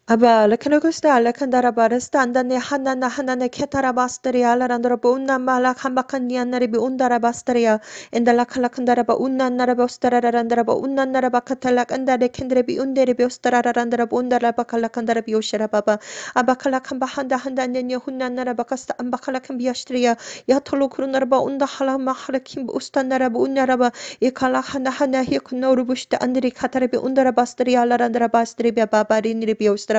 Aba lekanaugusta alakandarabarasta andane hanana hanane ketarabastaria alarandaraba unnamala kambakandianaribi undarabastaria endalakalakandaraba unnanarabostarararandaraba unnanaraba katalakandare kendrebi underebi ostararandaraba undaraba kalakandarabi osharababa abakalakamba handa handa nenya hunnanarabakasta ambakalakambiastria yatolo kurunaraba undahalama halakim ustanaraba unnaraba ikalahana hana hikunaurubushta andri katarabi undarabastaria alarandarabastria babarinribi ostaraba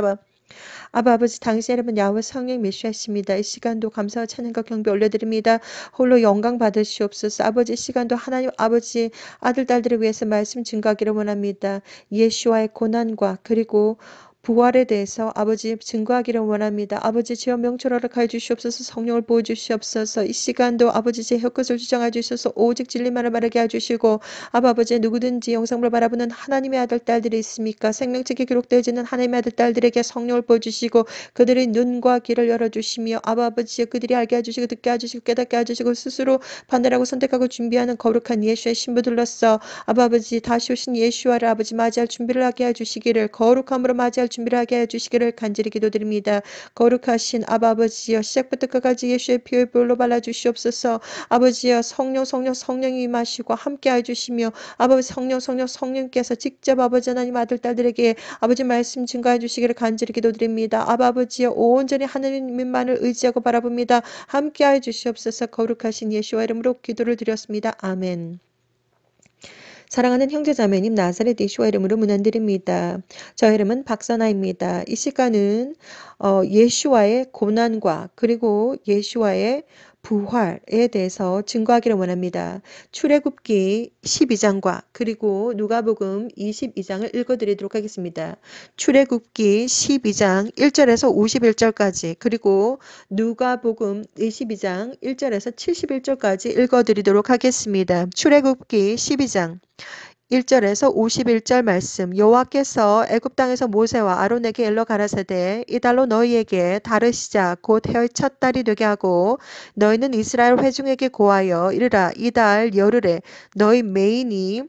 아바 아버지 당신 여러분 야훼 성령 메시아십니다. 이 시간도 감사와 찬양과 경배 올려드립니다. 홀로 영광 받으시옵소서. 아버지 이 시간도 하나님 아버지 아들 딸들을 위해서 말씀 증거하기를 원합니다. 예수와의 고난과 그리고 부활에 대해서 아버지 증거하기를 원합니다. 아버지 지어 명철하러 가해 주시옵소서. 성령을 부어 주시옵소서. 이 시간도 아버지 제 혀끝을 주장해 주셔서 오직 진리만을 말하게 해주시고 아버지 누구든지 영상을 바라보는 하나님의 아들 딸들이 있습니까? 생명책에 기록되어지는 하나님의 아들 딸들에게 성령을 부어주시고 그들의 눈과 귀를 열어주시며 아버지 그들이 알게 해주시고 듣게 해주시고 깨닫게 해주시고 스스로 판단하고 선택하고 준비하는 거룩한 예수의 신부들로서 아버지 다시 오신 예수와를 아버지 맞이할 준비를 하게 해주시기를 거룩함으로 맞이할 준비를 하게 해주시기를 간절히 기도드립니다. 거룩하신 아버지여 시작부터 끝까지 예수의 피의 볼로 발라주시옵소서. 아버지여 성령이 임하시고 함께 해주시며 아버지 성령께서 직접 아버지 하나님 아들 딸들에게 아버지 말씀 증거해 주시기를 간절히 기도드립니다. 아버지여 온전히 하나님만을 의지하고 바라봅니다. 함께 해 주시옵소서. 거룩하신 예수와 이름으로 기도를 드렸습니다. 아멘. 사랑하는 형제자매님 나사렛 예수와 이름으로 문안드립니다. 저 이름은 박선아입니다. 이 시간은 예수와의 고난과 그리고 예수와의 부활에 대해서 증거하기를 원합니다. 출애굽기 12장과 그리고 누가복음 22장을 읽어드리도록 하겠습니다. 출애굽기 12장 1절에서 51절까지 그리고 누가복음 22장 1절에서 71절까지 읽어드리도록 하겠습니다. 출애굽기 12장 1절에서 51절 말씀 여호와께서 애굽 땅에서 모세와 아론에게 일러 가라사대 이 달로 너희에게 다르시자 곧 해의 첫 달이 되게 하고 너희는 이스라엘 회중에게 고하여 이르라 이 달 열흘에 너희 매인이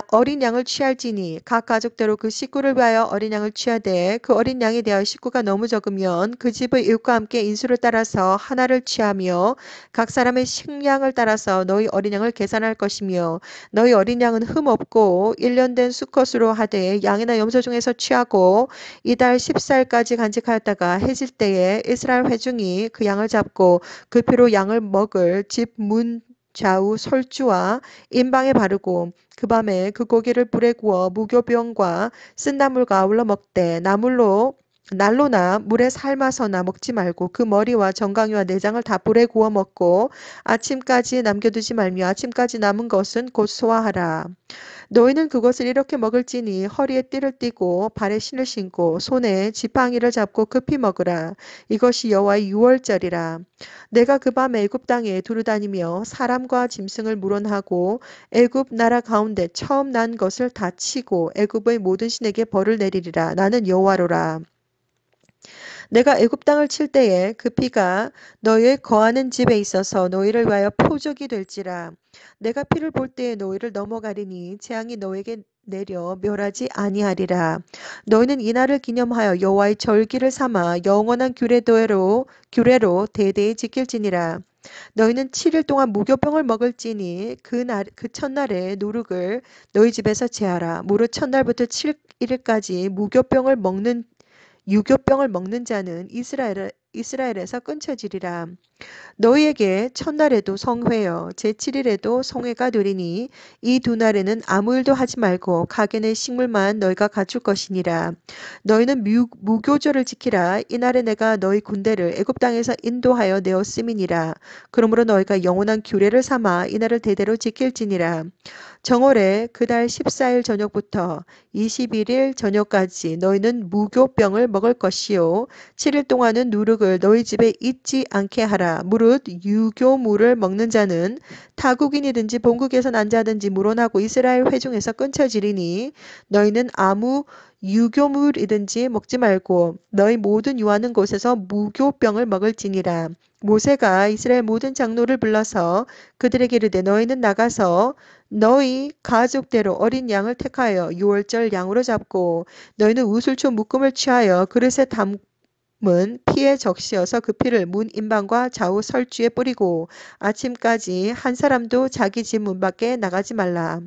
어린 양을 취할지니 각 가족대로 그 식구를 위하여 어린 양을 취하되 그 어린 양에 대하여 식구가 너무 적으면 그 집의 이웃과 함께 인수를 따라서 하나를 취하며 각 사람의 식량을 따라서 너희 어린 양을 계산할 것이며 너희 어린 양은 흠 없고 1년 된 수컷으로 하되 양이나 염소 중에서 취하고 이달 10살까지 간직하였다가 해질 때에 이스라엘 회중이 그 양을 잡고 그 피로 양을 먹을 집 문 좌우 설주와 임방에 바르고 그 밤에 그 고기를 불에 구워 무교병과 쓴 나물과 아울러 먹되 난로나 물에 삶아서나 먹지 말고 그 머리와 정강이와 내장을 다 불에 구워 먹고 아침까지 남겨두지 말며 아침까지 남은 것은 곧 소화하라. 너희는 그것을 이렇게 먹을지니 허리에 띠를 띠고 발에 신을 신고 손에 지팡이를 잡고 급히 먹으라. 이것이 여호와의 유월절이라. 내가 그 밤에 애굽 땅에 두루다니며 사람과 짐승을 물어하고 애굽 나라 가운데 처음 난 것을 다 치고 애굽의 모든 신에게 벌을 내리리라. 나는 여호와로라. 내가 애굽 땅을 칠 때에 그 피가 너희의 거하는 집에 있어서 너희를 위하여 표적이 될지라. 내가 피를 볼 때에 너희를 넘어가리니 재앙이 너에게 내려 멸하지 아니하리라. 너희는 이날을 기념하여 여호와의 절기를 삼아 영원한 규례로 대대히 지킬지니라. 너희는 7일 동안 무교병을 먹을지니 그 첫날에 누룩을 너희 집에서 제하라. 무릇 첫날부터 7일까지 유교병을 먹는 자는 이스라엘에서 끊쳐지리라. 너희에게 첫날에도 성회여 제7일에도 성회가 되리니 이 두 날에는 아무 일도 하지 말고 가게 내 식물만 너희가 갖출 것이니라. 너희는 무교절을 지키라. 이날에 내가 너희 군대를 애굽 땅에서 인도하여 내었음이니라. 그러므로 너희가 영원한 규례를 삼아 이날을 대대로 지킬지니라. 정월에 그달 14일 저녁부터 21일 저녁까지 너희는 무교병을 먹을 것이요 7일 동안은 누룩을 너희 집에 있지 않게 하라. 무릇 유교물을 먹는 자는 타국인이든지 본국에서 난 자든지 물어나고 이스라엘 회중에서 끊쳐지리니 너희는 아무 유교물이든지 먹지 말고 너희 모든 유하는 곳에서 무교병을 먹을지니라. 모세가 이스라엘 모든 장로를 불러서 그들에게 이르되 너희는 나가서 너희 가족대로 어린 양을 택하여 유월절 양으로 잡고 너희는 우슬초 묶음을 취하여 그릇에 담은 피에 적시어서 그 피를 문 인방과 좌우 설주에 뿌리고 아침까지 한 사람도 자기 집 문 밖에 나가지 말라.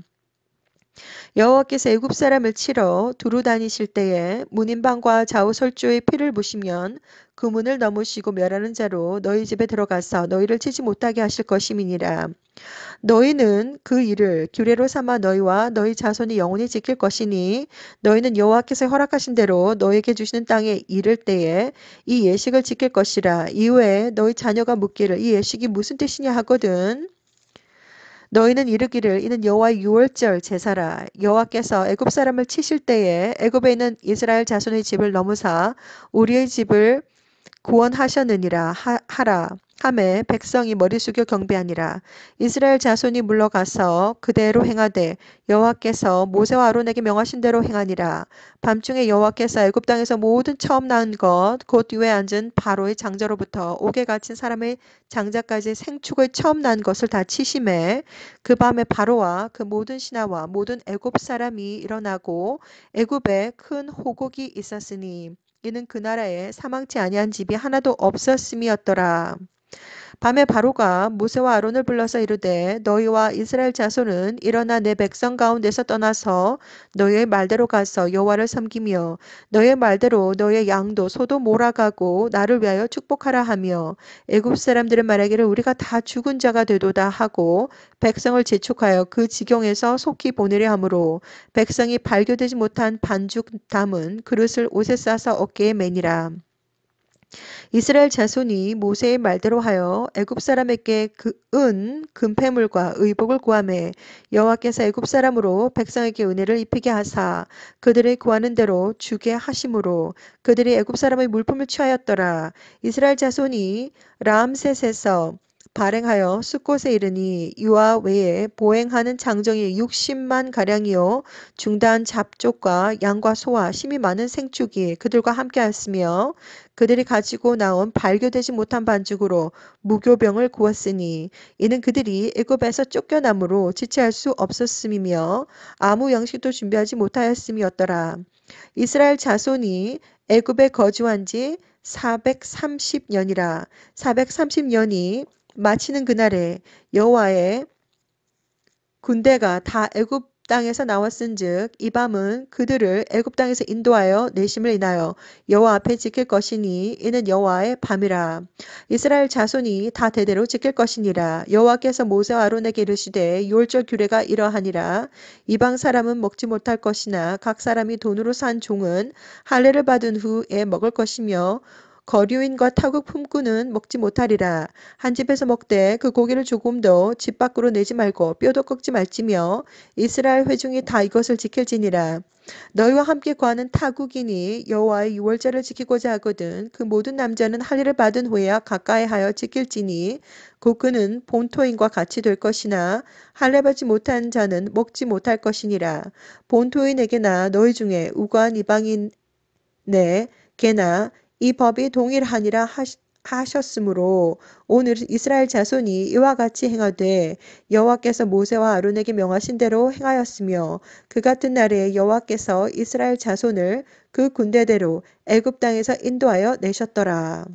여호와께서 애굽 사람을 치러 두루 다니실 때에 문인방과 좌우 설주의 피를 보시면 그 문을 넘으시고 멸하는 자로 너희 집에 들어가서 너희를 치지 못하게 하실 것임이니라. 너희는 그 일을 규례로 삼아 너희와 너희 자손이 영원히 지킬 것이니 너희는 여호와께서 허락하신 대로 너희에게 주시는 땅에 이를 때에 이 예식을 지킬 것이라. 이후에 너희 자녀가 묻기를 이 예식이 무슨 뜻이냐 하거든. 너희는 이르기를 이는 여호와의 유월절 제사라. 여호와께서 애굽 사람을 치실 때에 애굽에 있는 이스라엘 자손의 집을 넘으사 우리의 집을 구원하셨느니라 하라. 하매 백성이 머리 숙여 경배하니라. 이스라엘 자손이 물러가서 그대로 행하되 여호와께서 모세와 아론에게 명하신 대로 행하니라. 밤중에 여호와께서 애굽 땅에서 모든 처음 낳은 것 곧 위에 앉은 바로의 장자로부터 옥에 갇힌 사람의 장자까지 생축의 처음 난 것을 다 치심에 그 밤에 바로와 그 모든 신하와 모든 애굽 사람이 일어나고 애굽에 큰 호곡이 있었으니 이는 그 나라에 사망치 아니한 집이 하나도 없었음이었더라. 밤에 바로가 모세와 아론을 불러서 이르되 너희와 이스라엘 자손은 일어나 내 백성 가운데서 떠나서 너희의 말대로 가서 여호와를 섬기며 너희의 말대로 너희의 양도 소도 몰아가고 나를 위하여 축복하라 하며 애굽 사람들은 말하기를 우리가 다 죽은 자가 되도다 하고 백성을 재촉하여 그 지경에서 속히 보내려 하므로 백성이 발교되지 못한 반죽 담은 그릇을 옷에 싸서 어깨에 매니라. 이스라엘 자손이 모세의 말대로 하여 애굽 사람에게 금패물과 의복을 구하매 여호와께서 애굽 사람으로 백성에게 은혜를 입히게 하사 그들의 구하는 대로 주게 하심으로 그들이 애굽 사람의 물품을 취하였더라. 이스라엘 자손이 람셋에서 발행하여 숫곳에 이르니 이와 외에 보행하는 장정이 60만 가량이요 중다한 잡족과 양과 소와 심이 많은 생축이 그들과 함께하였으며 그들이 가지고 나온 발교되지 못한 반죽으로 무교병을 구웠으니 이는 그들이 애굽에서 쫓겨남으로 지체할 수 없었음이며 아무 양식도 준비하지 못하였음이었더라. 이스라엘 자손이 애굽에 거주한 지 430년이라. 430년이 마치는 그날에 여호와의 군대가 다 애굽 땅에서 나왔은즉 이 밤은 그들을 애굽 땅에서 인도하여 내심을 인하여 여호와 앞에 지킬 것이니 이는 여호와의 밤이라. 이스라엘 자손이 다 대대로 지킬 것이니라. 여호와께서 모세와 아론에게 이르시되 유월절 규례가 이러하니라. 이방 사람은 먹지 못할 것이나 각 사람이 돈으로 산 종은 할례를 받은 후에 먹을 것이며 거류인과 타국 품꾼은 먹지 못하리라. 한 집에서 먹되 그 고기를 조금도 집 밖으로 내지 말고 뼈도 꺾지 말지며 이스라엘 회중이 다 이것을 지킬지니라. 너희와 함께 거하는 타국인이 여호와의 유월절을 지키고자 하거든 그 모든 남자는 할례를 받은 후에야 가까이하여 지킬지니 곧 그는 본토인과 같이 될 것이나 할례 받지 못한 자는 먹지 못할 것이니라. 본토인에게나 너희 중에 우고한 이방인의 개나 이 법이 동일하니라 하셨으므로 오늘 이스라엘 자손이 이와 같이 행하되 여호와께서 모세와 아론에게 명하신 대로 행하였으며 그 같은 날에 여호와께서 이스라엘 자손을 그 군대대로 애굽 땅에서 인도하여 내셨더라.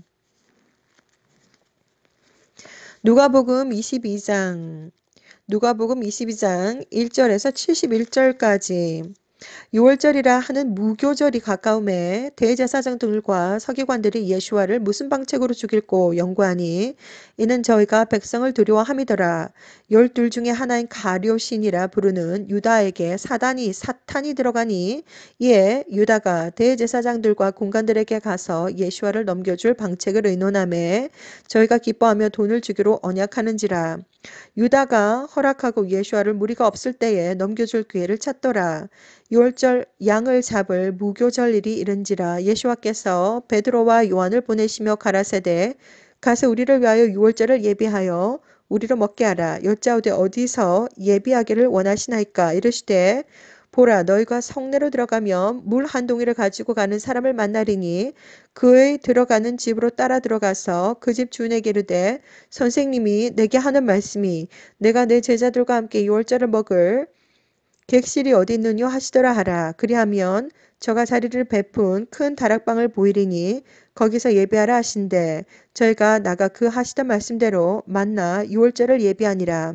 누가복음 22장 1절에서 71절까지 유월절이라 하는 무교절이 가까움에 대제사장들과 서기관들이 예수와를 무슨 방책으로 죽일고 연구하니 이는 저희가 백성을 두려워함이더라. 12 중에 하나인 가룟신이라 부르는 유다에게 사탄이 들어가니 이에 유다가 대제사장들과 군관들에게 가서 예수와를 넘겨줄 방책을 의논하매 저희가 기뻐하며 돈을 주기로 언약하는지라. 유다가 허락하고 예수와를 무리가 없을 때에 넘겨줄 기회를 찾더라. 유월절 양을 잡을 무교절일이 이른지라. 예수와께서 베드로와 요한을 보내시며 가라사대 가서 우리를 위하여 유월절을 예비하여 우리로 먹게 하라. 여짜오되 어디서 예비하기를 원하시나이까. 이르시되 보라, 너희가 성내로 들어가며 물 한 동이를 가지고 가는 사람을 만나리니 그의 들어가는 집으로 따라 들어가서 그 집 주인에게 이르되 선생님이 내게 하는 말씀이 내가 내 제자들과 함께 유월절을 먹을 객실이 어디 있느뇨 하시더라 하라. 그리하면 저가 자리를 베푼 큰 다락방을 보이리니 거기서 예배하라 하신대. 저희가 나가 그 하시던 말씀대로 만나 유월절을 예비하니라.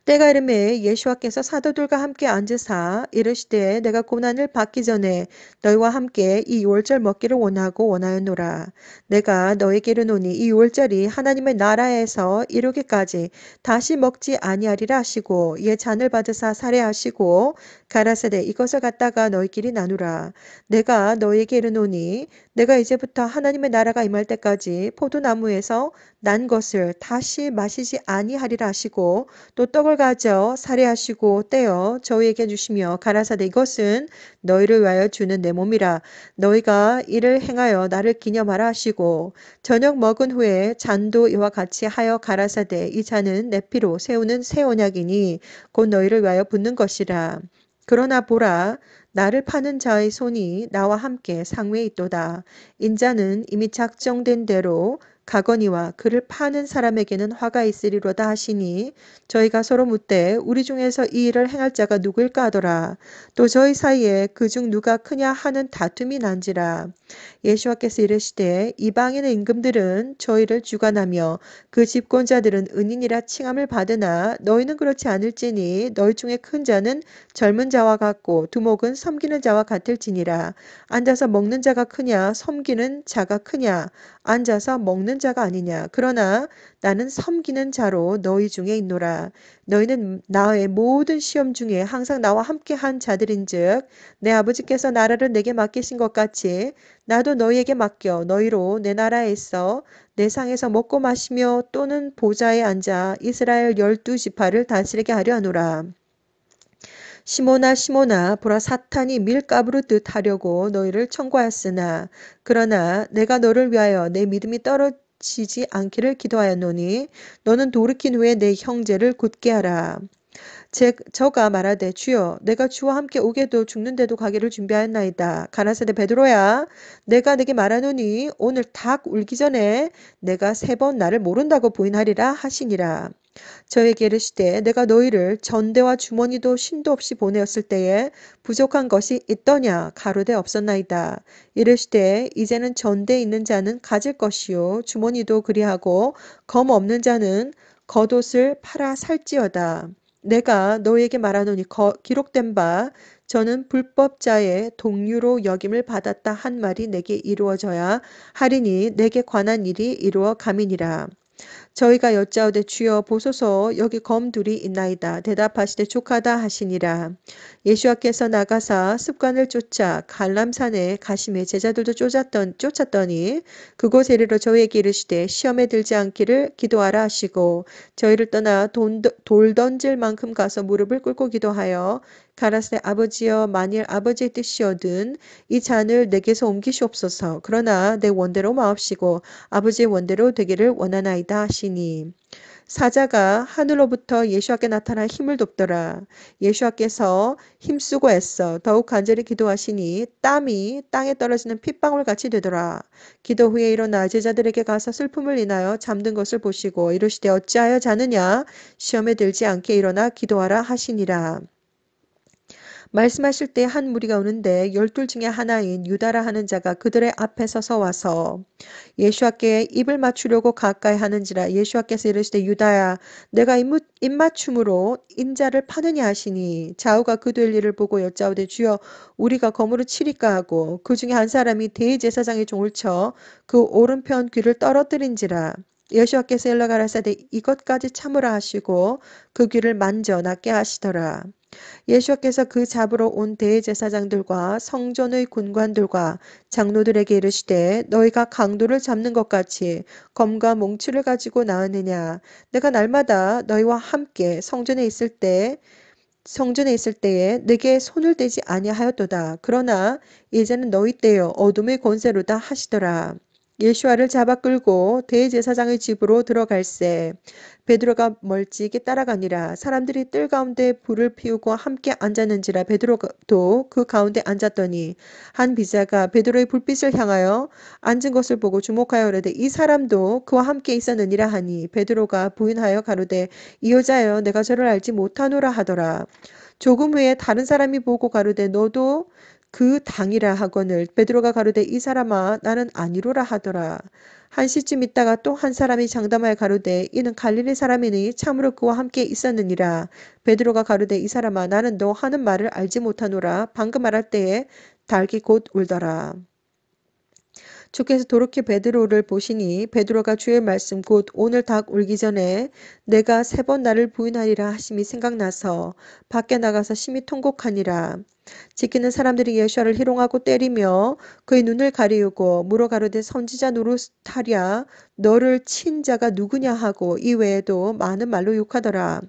때가 이름에 예수와께서 사도들과 함께 앉으사 이르시되 내가 고난을 받기 전에 너희와 함께 이 유월절 먹기를 원하고 원하였노라. 내가 너에게 이르노니 이 유월절이 하나님의 나라에서 이루기까지 다시 먹지 아니하리라 하시고 이에 잔을 받으사 살해하시고 가라사대 이것을 갖다가 너희끼리 나누라. 내가 너에게 이르노니 내가 이제부터 하나님의 나라가 임할 때까지 포도나무에서 난 것을 다시 마시지 아니하리라 하시고 또 떡을 가져 살해하시고 떼어 저희에게 주시며 가라사대 이것은 너희를 위하여 주는 내 몸이라. 너희가 이를 행하여 나를 기념하라 하시고 저녁 먹은 후에 잔도 이와 같이 하여 가라사대 이 잔은 내 피로 세우는 새 언약이니 곧 너희를 위하여 붓는 것이라. 그러나 보라 나를 파는 자의 손이 나와 함께 상외에 있도다. 인자는 이미 작정된 대로 가거니와 그를 파는 사람에게는 화가 있으리로다 하시니 저희가 서로 묻되 우리 중에서 이 일을 행할 자가 누구일까 하더라. 또 저희 사이에 그중 누가 크냐 하는 다툼이 난지라. 예수와께서 이르시되 이방인의 임금들은 저희를 주관하며 그 집권자들은 은인이라 칭함을 받으나 너희는 그렇지 않을지니 너희 중에 큰 자는 젊은 자와 같고 두목은 섬기는 자와 같을지니라. 앉아서 먹는 자가 크냐 섬기는 자가 크냐 앉아서 먹는 자가 아니냐. 그러나 나는 섬기는 자로 너희 중에 있노라. 너희는 나의 모든 시험 중에 항상 나와 함께 한 자들인즉 내 아버지께서 나라를 내게 맡기신 것 같이 나도 너희에게 맡겨 너희로 내 나라에 있어 내 상에서 먹고 마시며 또는 보좌에 앉아 이스라엘 12지파를 다스리게 하려 하노라. 시몬아 시몬아 보라 사탄이 밀가부를 듯 하려고 너희를 청구하였으나 그러나 내가 너를 위하여 내 믿음이 떨어지지 않기를 기도하였노니 너는 돌이킨 후에 내 형제를 굳게 하라. 저가 말하되 주여 내가 주와 함께 오게도 죽는데도 가기를 준비하였나이다. 가라사대 베드로야 내가 내게 말하노니 오늘 닭 울기 전에 내가 3번 나를 모른다고 부인하리라 하시니라. 저에게 이르시되 내가 너희를 전대와 주머니도 쉼도 없이 보내었을 때에 부족한 것이 있더냐 가로되 없었나이다. 이르시되 이제는 전대에 있는 자는 가질 것이요 주머니도 그리하고 검 없는 자는 겉옷을 팔아 살지어다. 내가 너희에게 말하노니 기록된 바 저는 불법자의 동류로 여김을 받았다 한 말이 내게 이루어져야 하리니 내게 관한 일이 이루어 감이니라. 저희가 여짜오되 주여 보소서 여기 검 둘이 있나이다. 대답하시되 족하다 하시니라. 예수와께서 나가사 습관을 쫓아 갈람산에 가심에 제자들도 쫓았더니 그곳에 이르러 저희에게 이르시되 시험에 들지 않기를 기도하라 하시고 저희를 떠나 돌 던질 만큼 가서 무릎을 꿇고 기도하여 가라사대 아버지여 만일 아버지의 뜻이거든 이 잔을 내게서 옮기시옵소서. 그러나 내 원대로 마옵시고 아버지의 원대로 되기를 원하나이다 하시니 사자가 하늘로부터 예수와께 나타나 힘을 돕더라. 예수와께서 힘쓰고 애써 더욱 간절히 기도하시니 땀이 땅에 떨어지는 핏방울 같이 되더라. 기도 후에 일어나 제자들에게 가서 슬픔을 인하여 잠든 것을 보시고 이르시되 어찌하여 자느냐 시험에 들지 않게 일어나 기도하라 하시니라. 말씀하실 때 한 무리가 오는데 12 중에 하나인 유다라 하는 자가 그들의 앞에 서서 와서 예수와께 입을 맞추려고 가까이 하는지라. 예수와께서 이르시되 유다야 내가 입맞춤으로 인자를 파느냐 하시니 좌우가 그 될 일을 보고 여짜오되 주여 우리가 검으로 치리까 하고 그 중에 한 사람이 대제사장의 종을 쳐 그 오른편 귀를 떨어뜨린지라. 예수와께서 일러 가라사대 이것까지 참으라 하시고 그 귀를 만져 낫게 하시더라. 예수께서 그 잡으러 온 대제사장들과 성전의 군관들과 장로들에게 이르시되 너희가 강도를 잡는 것 같이 검과 몽치를 가지고 나왔느냐. 내가 날마다 너희와 함께 성전에 있을 때에 내게 손을 대지 아니하였도다. 그러나 이제는 너희 때여 어둠의 권세로다 하시더라. 예수와를 잡아 끌고 대제사장의 집으로 들어갈새 베드로가 멀찍이 따라가니라. 사람들이 뜰 가운데 불을 피우고 함께 앉았는지라. 베드로도 그 가운데 앉았더니 한 비자가 베드로의 불빛을 향하여 앉은 것을 보고 주목하여 이르되 이 사람도 그와 함께 있었느니라 하니 베드로가 부인하여 가로되 이 여자여 내가 저를 알지 못하노라 하더라. 조금 후에 다른 사람이 보고 가로되 너도 그 당이라 하거늘 베드로가 가로되 이 사람아 나는 아니로라 하더라. 한 시쯤 있다가 또 한 사람이 장담하여 가로되 이는 갈릴리 사람이니 참으로 그와 함께 있었느니라. 베드로가 가로되 이 사람아 나는 너 하는 말을 알지 못하노라. 방금 말할 때에 닭이 곧 울더라. 주께서 도렇게 베드로를 보시니 베드로가 주의 말씀 곧 오늘 닭 울기 전에 내가 3번 나를 부인하리라 하심이 생각나서 밖에 나가서 심히 통곡하니라. 지키는 사람들이 예수를 희롱하고 때리며 그의 눈을 가리우고 물어 가로되 선지자 노릇하랴 너를 친 자가 누구냐 하고 이외에도 많은 말로 욕하더라.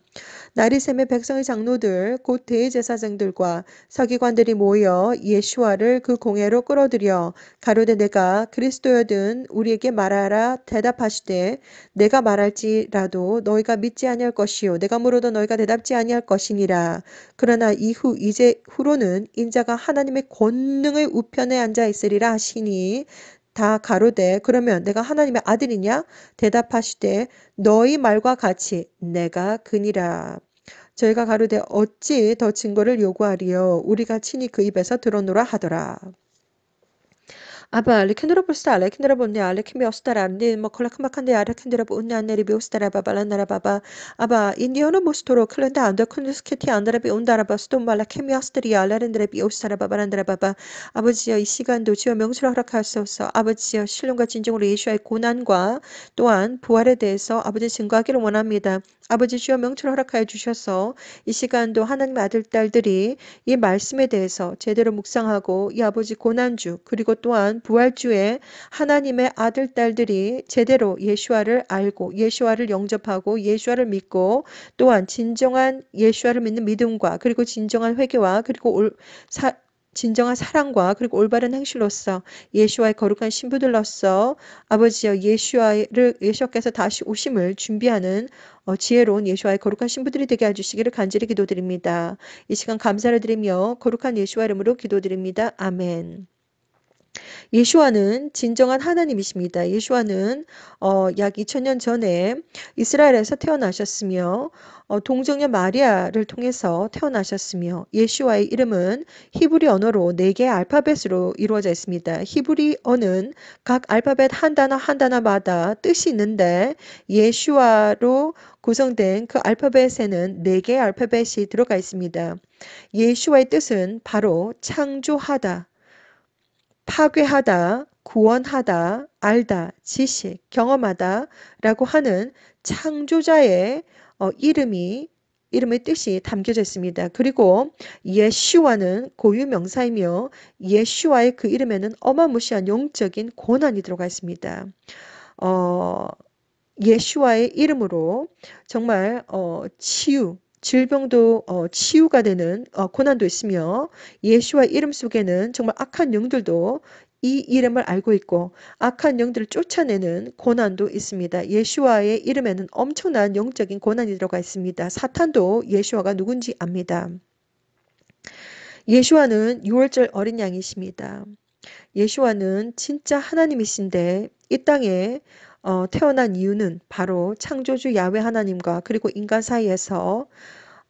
날이 새매 백성의 장로들 곧 대제사장들과 서기관들이 모여 예수와를 그 공회로 끌어들여 가로되 내가 그리스도여든 우리에게 말하라 대답하시되 내가 말할지라도 너희가 믿지 아니할 것이요 내가 물어도 너희가 대답지 아니할 것이니라. 그러나 이제 후로는 인자가 하나님의 권능의 우편에 앉아 있으리라 하시니 다 가로되 그러면 내가 하나님의 아들이냐 대답하시되 너희 말과 같이 내가 그니라. 저희가 가로되 어찌 더 증거를 요구하리요 우리가 친히 그 입에서 들었노라 하더라. 아바 알레킨드라 볼스타 알레킨드라 본네 알레킨 베오스타라 안데 콜라크마칸데 아레킨드라 본네 안네리 베오스타라 바발란나라 바바 아바 인디오노 모스토로 클렌다 안더 콘스케티 안드라 베온다라 바스톰 말라 케미아스트리 알레렌드라 베오스타라 바발란다라 바바 아버지여 이 시간도 주여 명수를 허락하소서. 아버지여 신령과 진정으로 예수의 고난과 또한 부활에 대해서 아버지 증거하기를 원합니다. 아버지 주여 명철 허락하여 주셔서 이 시간도 하나님의 아들 딸들이 이 말씀에 대해서 제대로 묵상하고 이 아버지 고난주 그리고 또한 부활주에 하나님의 아들 딸들이 제대로 예수와를 알고 예수와를 영접하고 예수와를 믿고 또한 진정한 예수와를 믿는 믿음과 그리고 진정한 회개와 그리고 진정한 사랑과 그리고 올바른 행실로서 예수와의 거룩한 신부들로서 아버지여 예수께서 다시 오심을 준비하는 지혜로운 예수와의 거룩한 신부들이 되게 해주시기를 간절히 기도드립니다. 이 시간 감사를 드리며 거룩한 예수와 이름으로 기도드립니다. 아멘. 예수와는 진정한 하나님이십니다. 예수와는 약 2000년 전에 이스라엘에서 태어나셨으며 동정녀 마리아를 통해서 태어나셨으며 예수와의 이름은 히브리 언어로 4개의 알파벳으로 이루어져 있습니다. 히브리어는 각 알파벳 한 단어 한 단어마다 뜻이 있는데 예수와로 구성된 그 알파벳에는 4개의 알파벳이 들어가 있습니다. 예수와의 뜻은 바로 창조하다, 파괴하다, 구원하다, 알다, 지식, 경험하다 라고 하는 창조자의 이름의 뜻이 담겨져 있습니다. 그리고 예슈와는 고유 명사이며 예슈와의 그 이름에는 어마무시한 영적인 고난이 들어가 있습니다. 예슈와의 이름으로 정말 질병도 치유가 되는 고난도 있으며 예수와의 이름 속에는 정말 악한 영들도 이 이름을 알고 있고 악한 영들을 쫓아내는 고난도 있습니다. 예수와의 이름에는 엄청난 영적인 고난이 들어가 있습니다. 사탄도 예수와가 누군지 압니다. 예수와는 6월절 어린 양이십니다. 예수와는 진짜 하나님이신데 이 땅에 태어난 이유는 바로 창조주 야훼 하나님과 그리고 인간 사이에서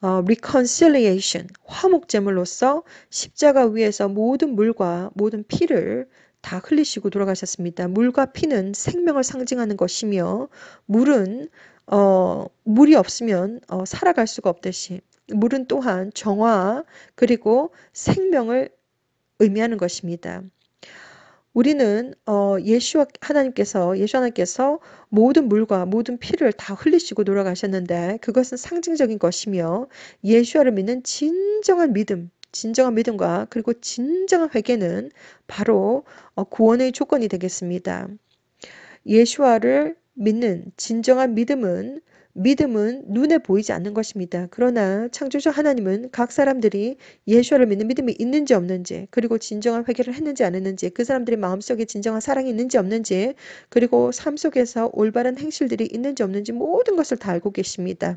reconciliation, 화목제물로서 십자가 위에서 모든 물과 모든 피를 다 흘리시고 돌아가셨습니다. 물과 피는 생명을 상징하는 것이며 물이 없으면 살아갈 수가 없듯이 물은 또한 정화 그리고 생명을 의미하는 것입니다. 우리는 예수 하나님께서 모든 물과 모든 피를 다 흘리시고 돌아가셨는데 그것은 상징적인 것이며 예수를 믿는 진정한 믿음과 그리고 진정한 회개는 바로 구원의 조건이 되겠습니다. 예수를 믿는 진정한 믿음은 믿음은 눈에 보이지 않는 것입니다. 그러나 창조주 하나님은 각 사람들이 예수를 믿는 믿음이 있는지 없는지, 그리고 진정한 회개를 했는지 안 했는지, 그 사람들의 마음속에 진정한 사랑이 있는지 없는지, 그리고 삶 속에서 올바른 행실들이 있는지 없는지 모든 것을 다 알고 계십니다.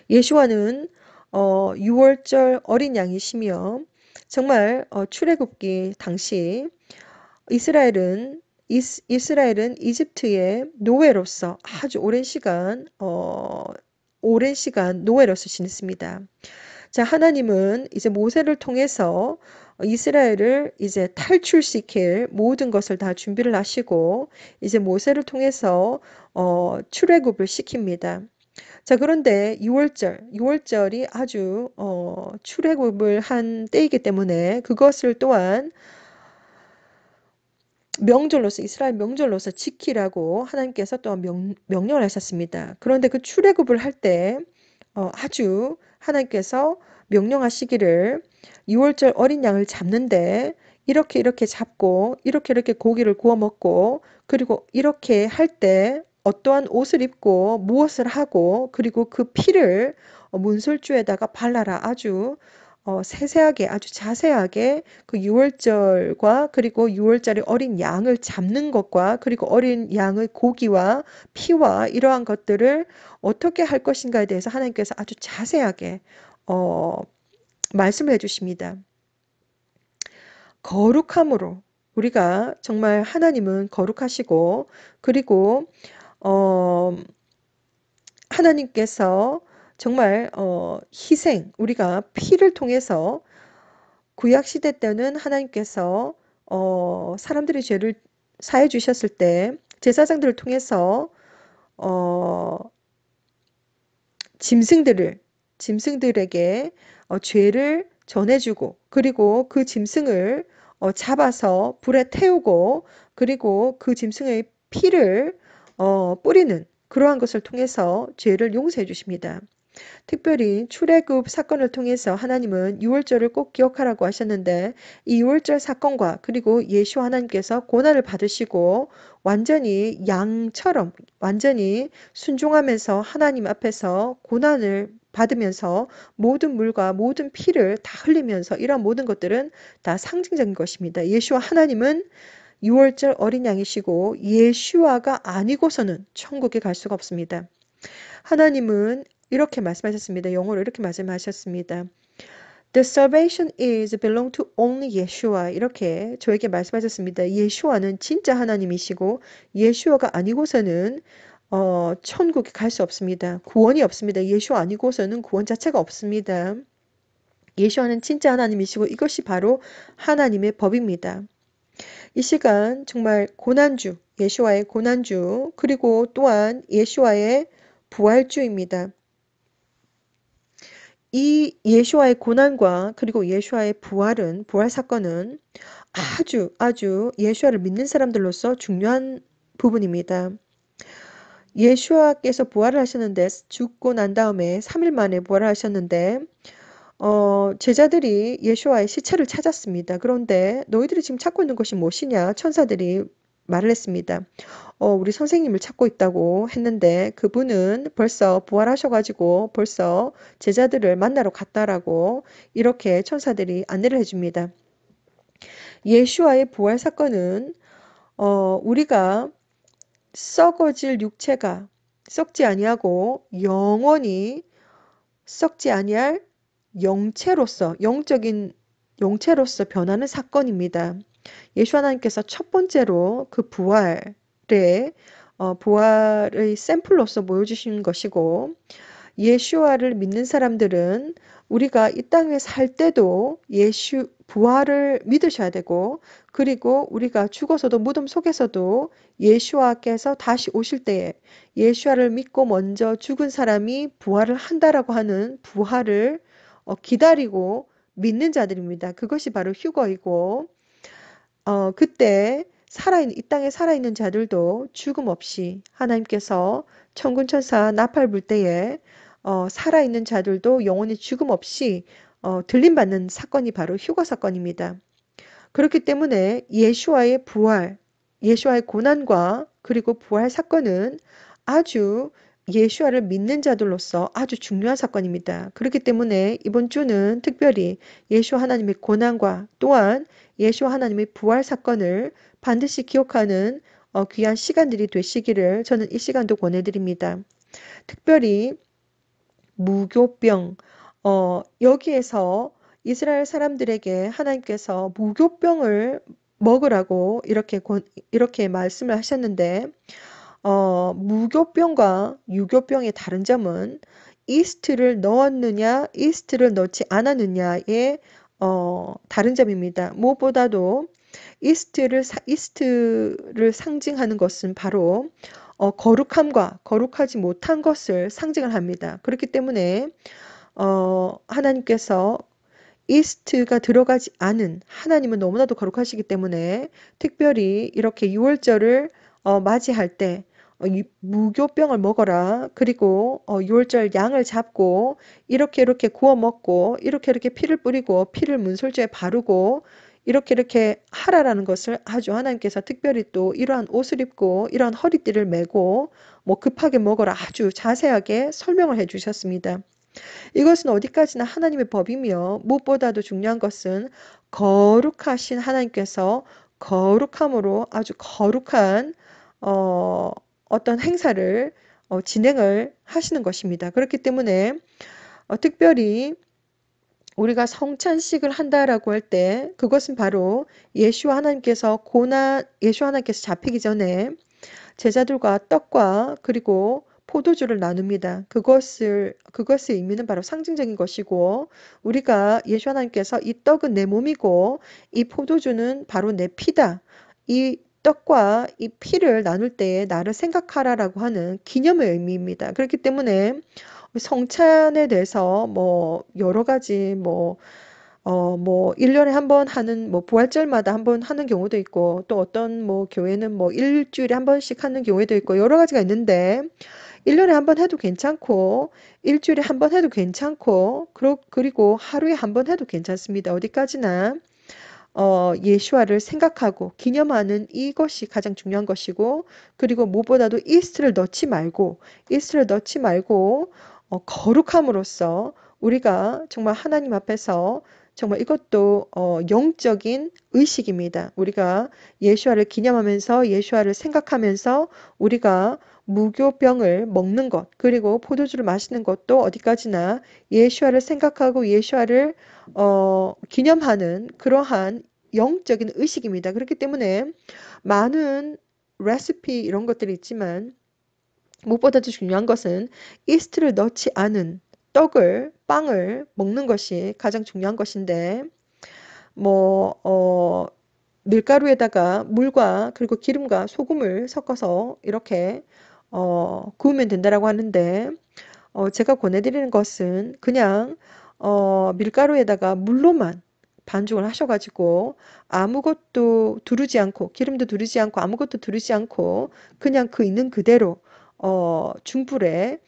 예수와는 6월절 어린 양이시며 정말 출애굽기 당시 이스라엘은 이스라엘은 이집트의 노예로서 아주 오랜 시간 노예로서 지냈습니다. 자, 하나님은 이제 모세를 통해서 이스라엘을 이제 탈출시킬 모든 것을 다 준비를 하시고 이제 모세를 통해서 출애굽을 시킵니다. 자, 그런데 6월절이 아주 출애굽을 한 때이기 때문에 그것을 또한 명절로서 이스라엘 명절로서 지키라고 하나님께서 또한 명령을 하셨습니다. 그런데 그 출애굽을 할 때 아주 하나님께서 명령하시기를 6월절 어린 양을 잡는데 이렇게 잡고 이렇게 고기를 구워 먹고 그리고 이렇게 할 때 어떠한 옷을 입고 무엇을 하고 그리고 그 피를 문설주에다가 발라라. 아주 세세하게 아주 자세하게 그 6월절과 그리고 6월절의 어린 양을 잡는 것과 그리고 어린 양의 고기와 피와 이러한 것들을 어떻게 할 것인가에 대해서 하나님께서 아주 자세하게 어, 말씀을 해주십니다. 거룩함으로 우리가 정말 하나님은 거룩하시고 그리고 어, 하나님께서 정말 희생 우리가 피를 통해서 구약 시대 때는 하나님께서 사람들의 죄를 사해 주셨을 때 제사장들을 통해서 어, 짐승들에게 죄를 전해주고 그리고 그 짐승을 잡아서 불에 태우고 그리고 그 짐승의 피를 뿌리는 그러한 것을 통해서 죄를 용서해 주십니다. 특별히 출애굽 사건을 통해서 하나님은 유월절을 꼭 기억하라고 하셨는데 이 유월절 사건과 그리고 예수 하나님께서 고난을 받으시고 완전히 양처럼 완전히 순종하면서 하나님 앞에서 고난을 받으면서 모든 물과 모든 피를 다 흘리면서 이런 모든 것들은 다 상징적인 것입니다. 예수와 하나님은 유월절 어린 양이시고 예수와가 아니고서는 천국에 갈 수가 없습니다. 하나님은 이렇게 말씀하셨습니다. 영어로 이렇게 말씀하셨습니다. The salvation is belong to only Yeshua. 이렇게 저에게 말씀하셨습니다. 예수와는 진짜 하나님이시고 예수와가 아니고서는 천국에 갈 수 없습니다. 구원이 없습니다. 예수 아니고서는 구원 자체가 없습니다. 예수와는 진짜 하나님이시고 이것이 바로 하나님의 법입니다. 이 시간 정말 고난주, 예수와의 고난주, 그리고 또한 예수와의 부활주입니다. 이 예수와의 고난과 그리고 예수와의 부활 사건은 아주 예수와를 믿는 사람들로서 중요한 부분입니다. 예수와께서 부활을 하셨는데 죽고 난 다음에 3일 만에 부활을 하셨는데 제자들이 예수와의 시체를 찾았습니다. 그런데 너희들이 지금 찾고 있는 것이 무엇이냐? 천사들이 말을 했습니다. 우리 선생님을 찾고 있다고 했는데 그분은 벌써 부활하셔가지고 벌써 제자들을 만나러 갔다라고 이렇게 천사들이 안내를 해줍니다. 예수와의 부활 사건은 우리가 썩어질 육체가 썩지 아니하고 영원히 썩지 아니할 영적인 영체로서 변하는 사건입니다. 예수 하나님께서 첫 번째로 그 부활의 샘플로서 보여주신 것이고 예수와를 믿는 사람들은 우리가 이 땅에 살 때도 예수 부활을 믿으셔야 되고 그리고 우리가 죽어서도 무덤 속에서도 예수와께서 다시 오실 때에 예수와를 믿고 먼저 죽은 사람이 부활을 한다라고 하는 부활을 기다리고 믿는 자들입니다. 그것이 바로 휴거이고 그때 이 땅에 살아있는 자들도 죽음 없이 하나님께서 천군 천사 나팔 불 때에 살아있는 자들도 영원히 죽음 없이 들림받는 사건이 바로 휴거 사건입니다. 그렇기 때문에 예수와의 고난과 그리고 부활 사건은 아주 예수와를 믿는 자들로서 아주 중요한 사건입니다. 그렇기 때문에 이번 주는 특별히 예수 하나님의 고난과 또한 예수 하나님의 부활 사건을 반드시 기억하는 귀한 시간들이 되시기를 저는 이 시간도 권해드립니다. 특별히 무교병, 여기에서 이스라엘 사람들에게 하나님께서 무교병을 먹으라고 이렇게 말씀을 하셨는데, 무교병과 유교병의 다른 점은 이스트를 넣었느냐, 이스트를 넣지 않았느냐의 다른 점입니다. 무엇보다도 이스트를 상징하는 것은 바로 거룩함과 거룩하지 못한 것을 상징을 합니다. 그렇기 때문에 하나님께서 이스트가 들어가지 않은 하나님은 너무나도 거룩하시기 때문에 특별히 이렇게 6월절을 맞이할 때 무교병을 먹어라. 그리고 6월절 양을 잡고 이렇게 구워 먹고 이렇게 피를 뿌리고 피를 문설주에 바르고 이렇게 하라라는 것을 아주 하나님께서 특별히 또 이러한 옷을 입고 이러한 허리띠를 메고 뭐 급하게 먹어라 아주 자세하게 설명을 해 주셨습니다. 이것은 어디까지나 하나님의 법이며 무엇보다도 중요한 것은 거룩하신 하나님께서 거룩함으로 아주 거룩한 어떤 행사를 진행을 하시는 것입니다. 그렇기 때문에 특별히 우리가 성찬식을 한다라고 할 때 그것은 바로 예수 하나님께서 잡히기 전에 제자들과 떡과 그리고 포도주를 나눕니다. 그것의 의미는 바로 상징적인 것이고, 우리가 예수 하나님께서 이 떡은 내 몸이고, 이 포도주는 바로 내 피다. 이 떡과 이 피를 나눌 때에 나를 생각하라라고 하는 기념의 의미입니다. 그렇기 때문에 성찬에 대해서 뭐 여러 가지 뭐 1년에 한 번 하는 뭐 부활절마다 한 번 하는 경우도 있고 또 어떤 뭐 교회는 뭐 일주일에 한 번씩 하는 경우도 있고 여러 가지가 있는데 1년에 한 번 해도 괜찮고 일주일에 한 번 해도 괜찮고 그리고 하루에 한 번 해도 괜찮습니다. 어디까지나 예수와를 생각하고 기념하는 이것이 가장 중요한 것이고 그리고 무엇보다도 이스트를 넣지 말고 거룩함으로써 우리가 정말 하나님 앞에서 정말 이것도 영적인 의식입니다. 우리가 예수와를 기념하면서 예수와를 생각하면서 우리가 무교병을 먹는 것 그리고 포도주를 마시는 것도 어디까지나 예수와를 생각하고 예수와를 기념하는 그러한 영적인 의식입니다. 그렇기 때문에 많은 레시피 이런 것들이 있지만 무엇보다도 중요한 것은 이스트를 넣지 않은 빵을 먹는 것이 가장 중요한 것인데 뭐 밀가루에다가 물과 그리고 기름과 소금을 섞어서 이렇게 구우면 된다라고 하는데 제가 권해드리는 것은 그냥 밀가루에다가 물로만 반죽을 하셔가지고 아무것도 두르지 않고 기름도 두르지 않고 아무것도 두르지 않고 그냥 그 있는 그대로 중불에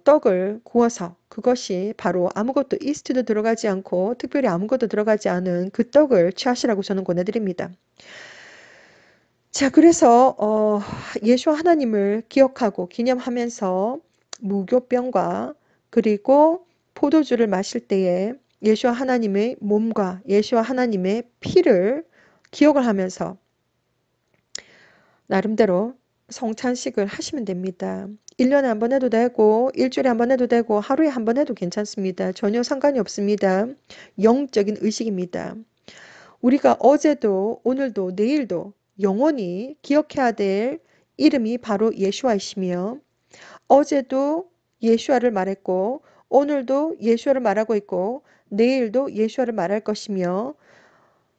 떡을 구워서 그것이 바로 아무것도 이스트도 들어가지 않고 특별히 아무것도 들어가지 않은 그 떡을 취하시라고 저는 권해드립니다. 자, 그래서 예수 하나님을 기억하고 기념하면서 무교병과 그리고 포도주를 마실 때에 예수와 하나님의 몸과 예수와 하나님의 피를 기억을 하면서 나름대로 성찬식을 하시면 됩니다. 1년에 한 번 해도 되고 일주일에 한 번 해도 되고 하루에 한 번 해도 괜찮습니다. 전혀 상관이 없습니다. 영적인 의식입니다. 우리가 어제도 오늘도 내일도 영원히 기억해야 될 이름이 바로 예수아이시며 어제도 예수아를 말했고 오늘도 예수아를 말하고 있고 내일도 예수아를 말할 것이며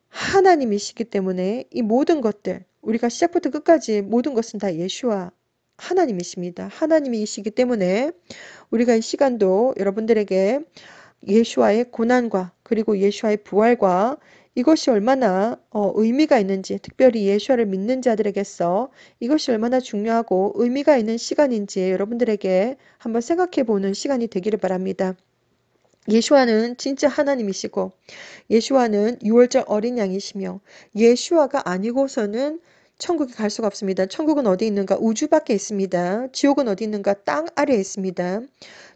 하나님이시기 때문에 이 모든 것들 우리가 시작부터 끝까지 모든 것은 다 예수아 하나님이십니다. 하나님이시기 때문에 우리가 이 시간도 여러분들에게 예수와의 고난과 그리고 예수와의 부활과 이것이 얼마나 의미가 있는지 특별히 예수와를 믿는 자들에게서 이것이 얼마나 중요하고 의미가 있는 시간인지 여러분들에게 한번 생각해 보는 시간이 되기를 바랍니다. 예수와는 진짜 하나님이시고 예수와는 6월절 어린 양이시며 예수와가 아니고서는 천국에 갈 수가 없습니다. 천국은 어디 있는가? 우주 밖에 있습니다. 지옥은 어디 있는가? 땅 아래에 있습니다.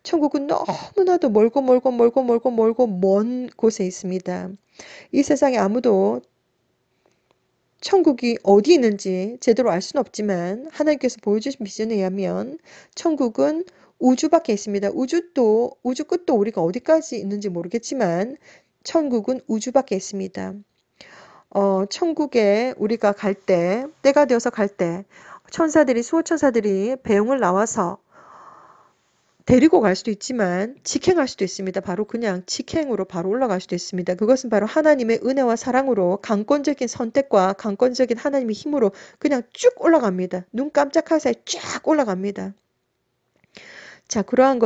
천국은 너무나도 멀고 멀고 멀고 멀고 멀고 먼 곳에 있습니다. 이 세상에 아무도 천국이 어디 있는지 제대로 알 수는 없지만 하나님께서 보여주신 비전에 의하면 천국은 우주 밖에 있습니다. 우주 끝도 우리가 어디까지 있는지 모르겠지만 천국은 우주 밖에 있습니다. 천국에 우리가 갈 때, 때가 되어서 갈 때, 수호천사들이 배웅을 나와서 데리고 갈 수도 있지만 직행할 수도 있습니다. 바로 그냥 직행으로 바로 올라갈 수도 있습니다. 그것은 바로 하나님의 은혜와 사랑으로 강권적인 선택과 강권적인 하나님의 힘으로 그냥 쭉 올라갑니다. 눈 깜짝할 사이 쫙 올라갑니다. 자, 그러한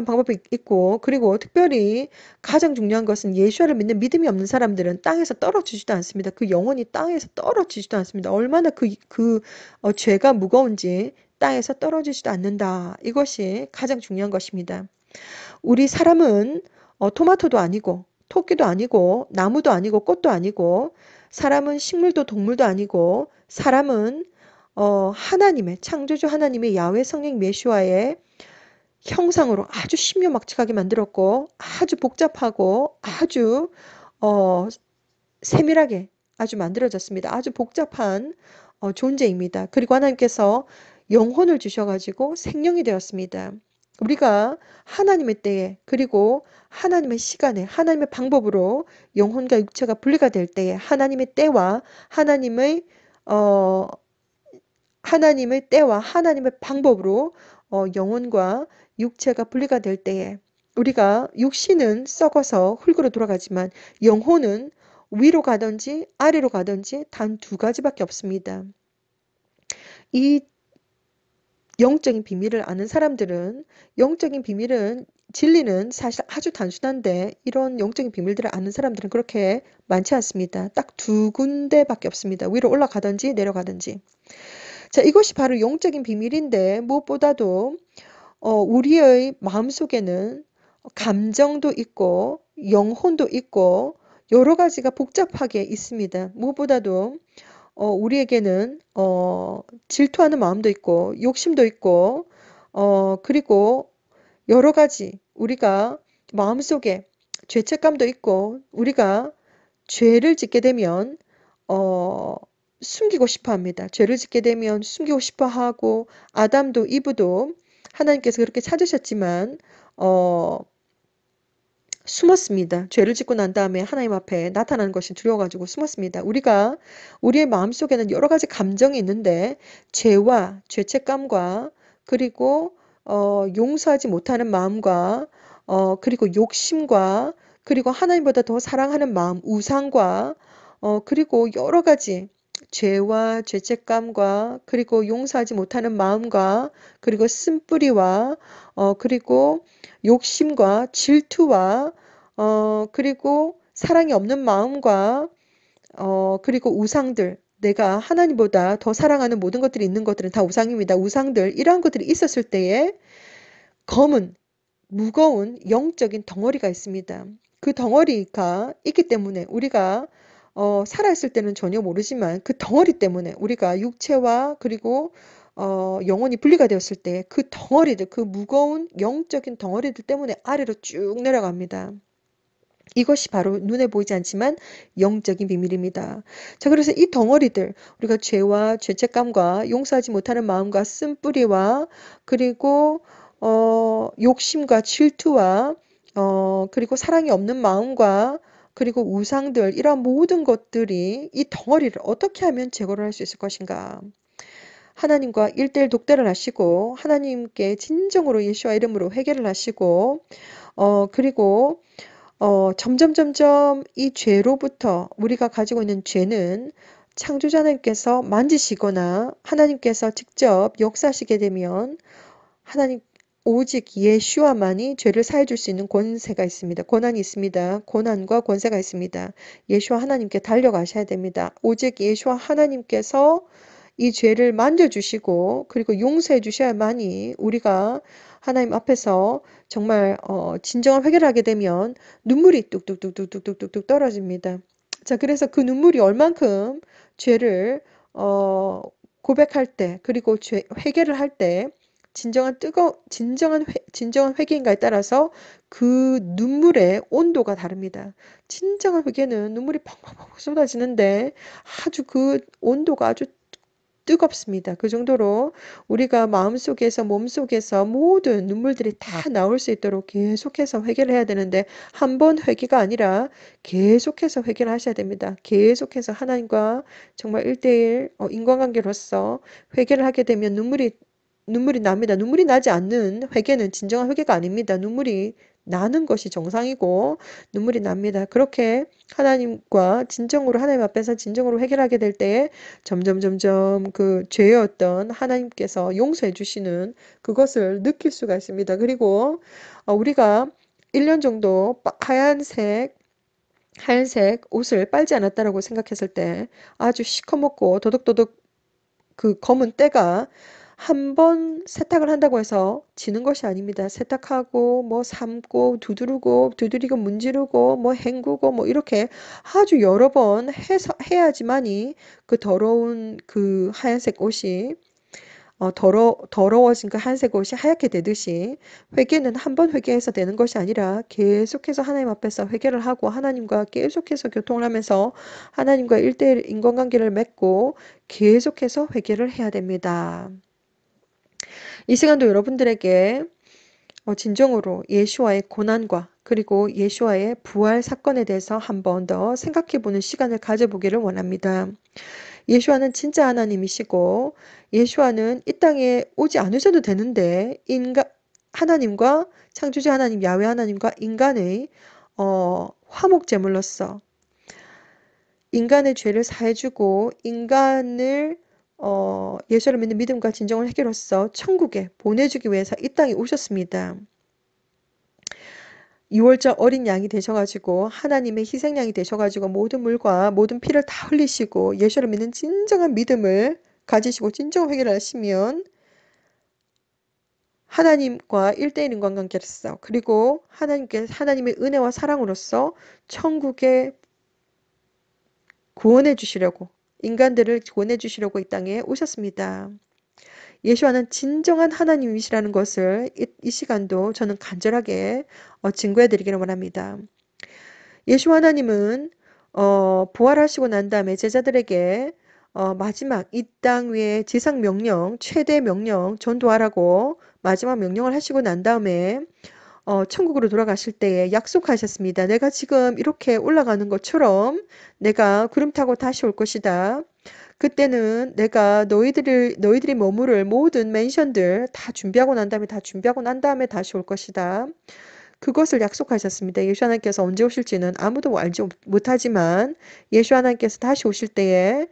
방법이 있고, 그리고 특별히 가장 중요한 것은 예수를 믿는 믿음이 없는 사람들은 땅에서 떨어지지도 않습니다. 그 영혼이 땅에서 떨어지지도 않습니다. 얼마나 죄가 무거운지 땅에서 떨어지지도 않는다. 이것이 가장 중요한 것입니다. 우리 사람은 토마토도 아니고, 토끼도 아니고, 나무도 아니고, 꽃도 아니고, 사람은 식물도 동물도 아니고, 사람은 창조주 하나님의 야훼 성령 메시아의 형상으로 아주 신묘막측하게 만들었고 아주 복잡하고 아주 세밀하게 아주 만들어졌습니다. 아주 복잡한 존재입니다. 그리고 하나님께서 영혼을 주셔가지고 생명이 되었습니다. 우리가 하나님의 때에 그리고 하나님의 시간에 하나님의 방법으로 영혼과 육체가 분리가 될 때에 하나님의 때와 어, 하나님의 때와 하나님의 방법으로 영혼과 육체가 분리가 될 때에 우리가 육신은 썩어서 흙으로 돌아가지만 영혼은 위로 가든지 아래로 가든지 단 두 가지밖에 없습니다. 이 영적인 비밀을 아는 사람들은 진리는 사실 아주 단순한데 이런 영적인 비밀들을 아는 사람들은 그렇게 많지 않습니다. 딱 두 군데밖에 없습니다. 위로 올라가든지 내려가든지. 자, 이것이 바로 영적인 비밀인데 무엇보다도 우리의 마음속에는 감정도 있고 영혼도 있고 여러 가지가 복잡하게 있습니다. 무엇보다도 우리에게는 질투하는 마음도 있고 욕심도 있고 그리고 여러 가지 우리가 마음속에 죄책감도 있고 우리가 죄를 짓게 되면 숨기고 싶어 합니다. 죄를 짓게 되면 숨기고 싶어 하고 아담도 이브도 하나님께서 그렇게 찾으셨지만 숨었습니다. 죄를 짓고 난 다음에 하나님 앞에 나타나는 것이 두려워가지고 숨었습니다. 우리의 마음속에는 여러 가지 감정이 있는데 죄와 죄책감과 그리고 용서하지 못하는 마음과 그리고 욕심과 그리고 하나님보다 더 사랑하는 마음, 우상과 그리고 여러 가지 죄와 죄책감과 그리고 용서하지 못하는 마음과 그리고 쓴뿌리와 그리고 욕심과 질투와 그리고 사랑이 없는 마음과 그리고 우상들 내가 하나님보다 더 사랑하는 모든 것들이 있는 것들은 다 우상입니다. 우상들 이러한 것들이 있었을 때에 검은 무거운 영적인 덩어리가 있습니다. 그 덩어리가 있기 때문에 우리가 살아있을 때는 전혀 모르지만 그 덩어리 때문에 우리가 육체와 그리고 영혼이 분리가 되었을 때 그 덩어리들, 그 무거운 영적인 덩어리들 때문에 아래로 쭉 내려갑니다. 이것이 바로 눈에 보이지 않지만 영적인 비밀입니다. 자, 그래서 이 덩어리들, 우리가 죄와 죄책감과 용서하지 못하는 마음과 쓴뿌리와 그리고 욕심과 질투와 그리고 사랑이 없는 마음과 그리고 우상들 이러한 모든 것들이 이 덩어리를 어떻게 하면 제거를 할 수 있을 것인가? 하나님과 1대1 독대를 하시고 하나님께 진정으로 예수와 이름으로 회개를 하시고 그리고 점점 이 죄로부터 우리가 가지고 있는 죄는 창조자 하나님께서 만지시거나 하나님께서 직접 역사하시게 되면 하나님 오직 예수와만이 죄를 사해 줄 수 있는 권세가 있습니다. 권한이 있습니다. 권한과 권세가 있습니다. 예수와 하나님께 달려가셔야 됩니다. 오직 예수와 하나님께서 이 죄를 만져주시고 그리고 용서해 주셔야만이 우리가 하나님 앞에서 정말 진정한 회개를 하게 되면 눈물이 뚝뚝뚝뚝뚝뚝뚝 떨어집니다. 자, 그래서 그 눈물이 얼만큼 죄를 어, 고백할 때, 그리고 회개를 할 때, 진정한 회개인가에 따라서 그 눈물의 온도가 다릅니다. 진정한 회개는 눈물이 펑펑펑 쏟아지는데 아주 그 온도가 아주 뜨겁습니다. 그 정도로 우리가 마음속에서 몸속에서 모든 눈물들이 다 나올 수 있도록 계속해서 회개를 해야 되는데 한 번 회개가 아니라 계속해서 회개를 하셔야 됩니다. 계속해서 하나님과 정말 1대1 인간관계로서 회개를 하게 되면 눈물이 납니다. 눈물이 나지 않는 회개는 진정한 회개가 아닙니다. 눈물이 나는 것이 정상이고 눈물이 납니다. 그렇게 하나님과 진정으로 하나님 앞에서 진정으로 회개하게 될 때에 점점 그 죄였던 하나님께서 용서해 주시는 그것을 느낄 수가 있습니다. 그리고 우리가 1년 정도 하얀색 옷을 빨지 않았다라고 생각했을 때 아주 시커멓고 도덕도덕 그 검은 때가 한 번 세탁을 한다고 해서 지는 것이 아닙니다. 세탁하고 뭐 삶고 두드리고 문지르고 뭐 헹구고 뭐 이렇게 아주 여러 번 해야지만이 그 더러운 그 하얀색 옷이 더러워진 그 하얀색 옷이 하얗게 되듯이 회개는 한 번 회개해서 되는 것이 아니라 계속해서 하나님 앞에서 회개를 하고 하나님과 계속해서 교통을 하면서 하나님과 1대1 인간관계를 맺고 계속해서 회개를 해야 됩니다. 이 시간도 여러분들에게 진정으로 예수와의 고난과 그리고 예수와의 부활 사건에 대해서 한 번 더 생각해 보는 시간을 가져보기를 원합니다. 예수와는 진짜 하나님이시고 예수와는 이 땅에 오지 않으셔도 되는데 하나님과 창조주 하나님 야훼 하나님과 인간의 화목 제물로서 인간의 죄를 사해주고 인간을 예수를 믿는 믿음과 진정을 해결로써 천국에 보내주기 위해서 이 땅에 오셨습니다. 6월절 어린 양이 되셔가지고 하나님의 희생양이 되셔가지고 모든 물과 모든 피를 다 흘리시고 예수를 믿는 진정한 믿음을 가지시고 진정 회개를 하시면 하나님과 1대1 인간관계로서 그리고 하나님의 은혜와 사랑으로서 천국에 구원해 주시려고 인간들을 구원해 주시려고 이 땅에 오셨습니다. 예수와는 진정한 하나님이시라는 것을 이 시간도 저는 간절하게 증거해 드리기를 원합니다. 예수 하나님은 부활하시고 난 다음에 제자들에게 마지막 이 땅 위에 지상 명령, 최대 명령 전도하라고 마지막 명령을 하시고 난 다음에 천국으로 돌아가실 때에 약속하셨습니다. 내가 지금 이렇게 올라가는 것처럼 내가 구름 타고 다시 올 것이다. 그때는 내가 너희들이 머무를 모든 맨션들 다 준비하고 난 다음에 다시 올 것이다. 그것을 약속하셨습니다. 예수 하나님께서 언제 오실지는 아무도 알지 못하지만 예수 하나님께서 다시 오실 때에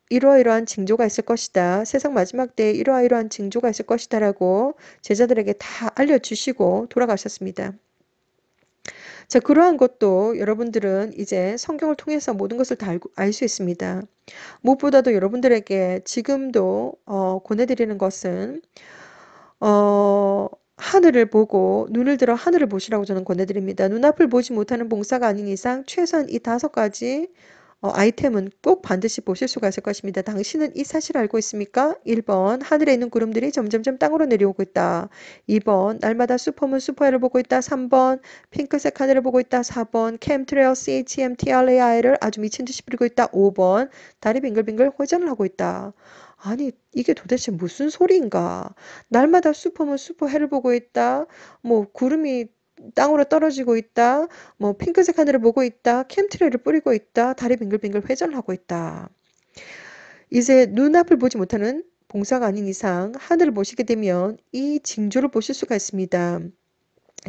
이러이러한 징조가 있을 것이다. 세상 마지막 때에 이러이러한 징조가 있을 것이다라고 제자들에게 다 알려주시고 돌아가셨습니다. 자, 그러한 것도 여러분들은 이제 성경을 통해서 모든 것을 다 알 수 있습니다. 무엇보다도 여러분들에게 지금도 권해드리는 것은 하늘을 보고 눈을 들어 하늘을 보시라고 저는 권해드립니다. 눈앞을 보지 못하는 봉사가 아닌 이상 최소한 이 5가지 아이템은 꼭 반드시 보실 수가 있을 것입니다. 당신은 이 사실을 알고 있습니까? 1번 하늘에 있는 구름들이 점점점 땅으로 내려오고 있다. 2번 날마다 슈퍼문 슈퍼해를 보고 있다. 3번 핑크색 하늘을 보고 있다. 4번 캠트레일 CHMTRAI를 아주 미친 듯이 부리고 있다. 5번 달이 빙글빙글 회전을 하고 있다. 아니 이게 도대체 무슨 소리인가? 날마다 슈퍼문 슈퍼해를 보고 있다. 뭐 구름이 땅으로 떨어지고 있다. 뭐 핑크색 하늘을 보고 있다. 캠트레일을 뿌리고 있다. 달이 빙글빙글 회전하고 있다. 이제 눈앞을 보지 못하는 봉사가 아닌 이상 하늘을 보시게 되면 이 징조를 보실 수가 있습니다.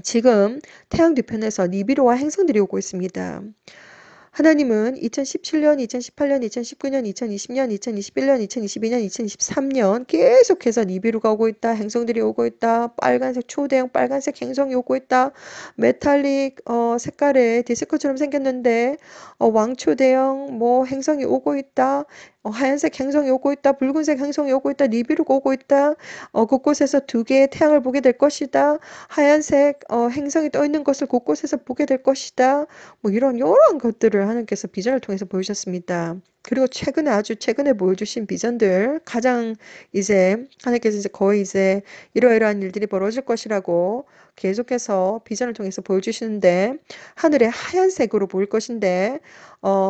지금 태양 뒤편에서 니비루와 행성들이 오고 있습니다. 하나님은 2017년, 2018년, 2019년, 2020년, 2021년, 2022년, 2023년 계속해서 니비루가 오고 있다. 행성들이 오고 있다. 빨간색 초대형 빨간색 행성이 오고 있다. 메탈릭 색깔의 디스크처럼 생겼는데 왕초대형 뭐 행성이 오고 있다. 하얀색 행성이 오고 있다. 붉은색 행성이 오고 있다. 니비루가 오고 있다. 곳곳에서 2개의 태양을 보게 될 것이다. 하얀색 행성이 떠 있는 것을 곳곳에서 보게 될 것이다. 뭐 이런 여러 것들을 하나님께서 비전을 통해서 보여주셨습니다. 그리고 최근에 아주 최근에 보여주신 비전들 가장 이제 하나님께서 이제 거의 이제 이러이러한 일들이 벌어질 것이라고 계속해서 비전을 통해서 보여주시는데 하늘에 하얀색으로 보일 것인데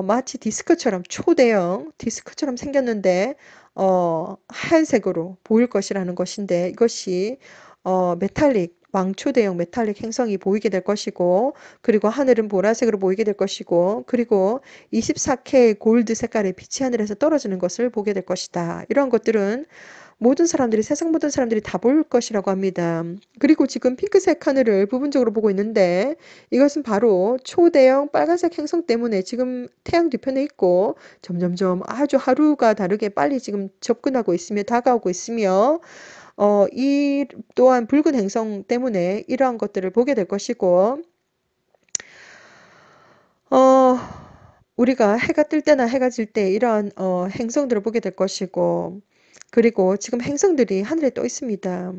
마치 디스크처럼 초대형 디스크처럼 생겼는데 하얀색으로 보일 것이라는 것인데 이것이 메탈릭 왕초대형 메탈릭 행성이 보이게 될 것이고 그리고 하늘은 보라색으로 보이게 될 것이고 그리고 24K 골드 색깔의 빛이 하늘에서 떨어지는 것을 보게 될 것이다. 이러한 것들은 모든 사람들이 세상 모든 사람들이 다 볼 것이라고 합니다. 그리고 지금 핑크색 하늘을 부분적으로 보고 있는데 이것은 바로 초대형 빨간색 행성 때문에 지금 태양 뒤편에 있고 점점점 아주 하루가 다르게 빨리 지금 접근하고 있으며 다가오고 있으며 이 또한 붉은 행성 때문에 이러한 것들을 보게 될 것이고 어, 우리가 해가 뜰 때나 해가 질 때 이러한 행성들을 보게 될 것이고 그리고 지금 행성들이 하늘에 떠 있습니다.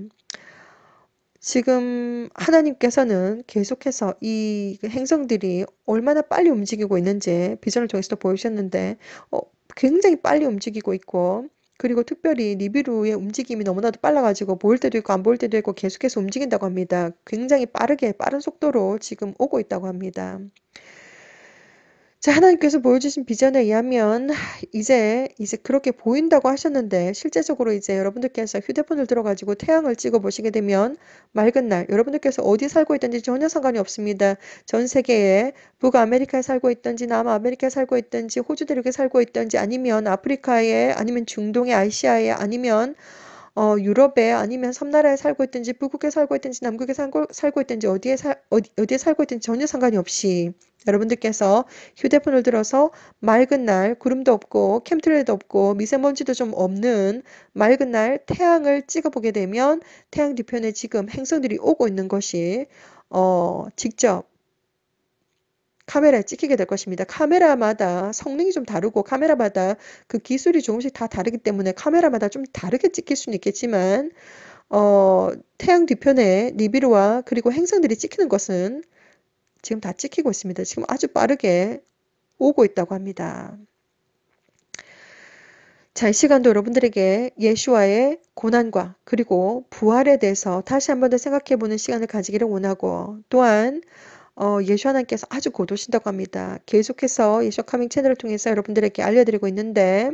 지금 하나님께서는 계속해서 이 행성들이 얼마나 빨리 움직이고 있는지 비전을 통해서도 보여주셨는데 어, 굉장히 빨리 움직이고 있고 그리고 특별히 니비루의 움직임이 너무나도 빨라가지고 보일 때도 있고 안 보일 때도 있고 계속해서 움직인다고 합니다. 굉장히 빠르게 빠른 속도로 지금 오고 있다고 합니다. 자, 하나님께서 보여주신 비전에 의하면 이제 그렇게 보인다고 하셨는데 실제적으로 이제 여러분들께서 휴대폰을 들어가지고 태양을 찍어 보시게 되면 맑은 날 여러분들께서 어디 살고 있든지 전혀 상관이 없습니다. 전 세계에 북아메리카에 살고 있든지 남아메리카에 살고 있든지 호주 대륙에 살고 있든지 아니면 아프리카에 아니면 중동의 아시아에 아니면 유럽에 아니면 섬나라에 살고 있든지 북극에 살고 있든지 남극에 살고 있든지 어디에 살고 있든지 전혀 상관이 없이 여러분들께서 휴대폰을 들어서 맑은 날 구름도 없고 캠트레이도 없고 미세먼지도 좀 없는 맑은 날 태양을 찍어보게 되면 태양 뒤편에 지금 행성들이 오고 있는 것이 직접 카메라에 찍히게 될 것입니다. 카메라마다 성능이 좀 다르고 카메라마다 그 기술이 조금씩 다 다르기 때문에 카메라마다 좀 다르게 찍힐 수는 있겠지만 태양 뒤편에 니비루와 그리고 행성들이 찍히는 것은 지금 다 찍히고 있습니다. 지금 아주 빠르게 오고 있다고 합니다. 자, 이 시간도 여러분들에게 예수와의 고난과 그리고 부활에 대해서 다시 한번 더 생각해보는 시간을 가지기를 원하고 또한 예수 하나님께서 아주 곧 오신다고 합니다. 계속해서 예수 카밍 채널을 통해서 여러분들에게 알려드리고 있는데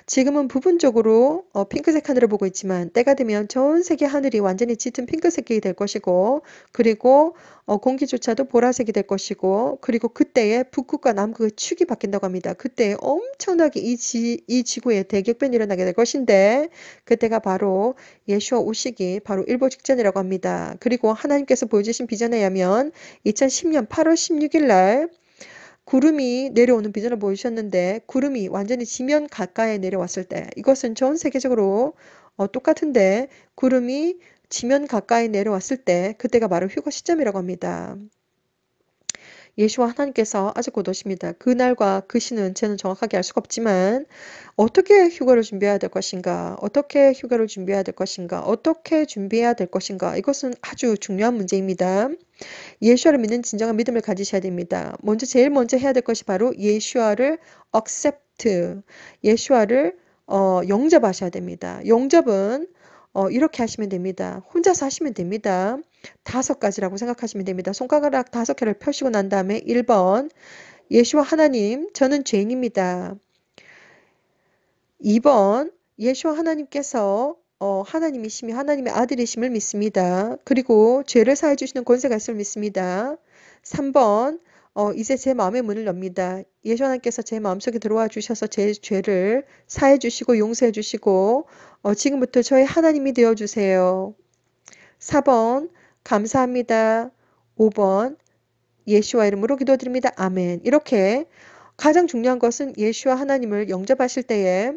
지금은 부분적으로 핑크색 하늘을 보고 있지만 때가 되면 전 세계 하늘이 완전히 짙은 핑크색이 될 것이고 그리고 공기조차도 보라색이 될 것이고 그리고 그때에 북극과 남극의 축이 바뀐다고 합니다. 그때 엄청나게 이 지구에 대격변이 일어나게 될 것인데 그때가 바로 예수와 오시기 바로 일보 직전이라고 합니다. 그리고 하나님께서 보여주신 비전에 의하면 2010년 8월 16일 날 구름이 내려오는 비전을 보여주셨는데 구름이 완전히 지면 가까이 내려왔을 때 이것은 전 세계적으로 똑같은데 구름이 지면 가까이 내려왔을 때 그때가 바로 휴거 시점이라고 합니다. 예수와 하나님께서 아직 곧 오십니다. 그날과 그 시는 저는 정확하게 알 수가 없지만 어떻게 휴가를 준비해야 될 것인가, 어떻게 휴가를 준비해야 될 것인가, 어떻게 준비해야 될 것인가 이것은 아주 중요한 문제입니다. 예수와를 믿는 진정한 믿음을 가지셔야 됩니다. 제일 먼저 해야 될 것이 바로 예수와를 accept, 예수와를 영접하셔야 됩니다. 영접은 이렇게 하시면 됩니다. 혼자서 하시면 됩니다. 5가지라고 생각하시면 됩니다. 손가락 5개를 펴시고 난 다음에 1번 예수와 하나님 저는 죄인입니다. 2번 예수와 하나님께서 하나님이시며 하나님의 아들이심을 믿습니다. 그리고 죄를 사해 주시는 권세가 있음을 믿습니다. 3번 이제 제 마음의 문을 엽니다. 예수 하나님께서 제 마음속에 들어와 주셔서 제 죄를 사해 주시고 용서해 주시고 지금부터 저의 하나님이 되어 주세요. 4번 감사합니다. 5번 예수와 이름으로 기도드립니다. 아멘. 이렇게 가장 중요한 것은 예수와 하나님을 영접하실 때에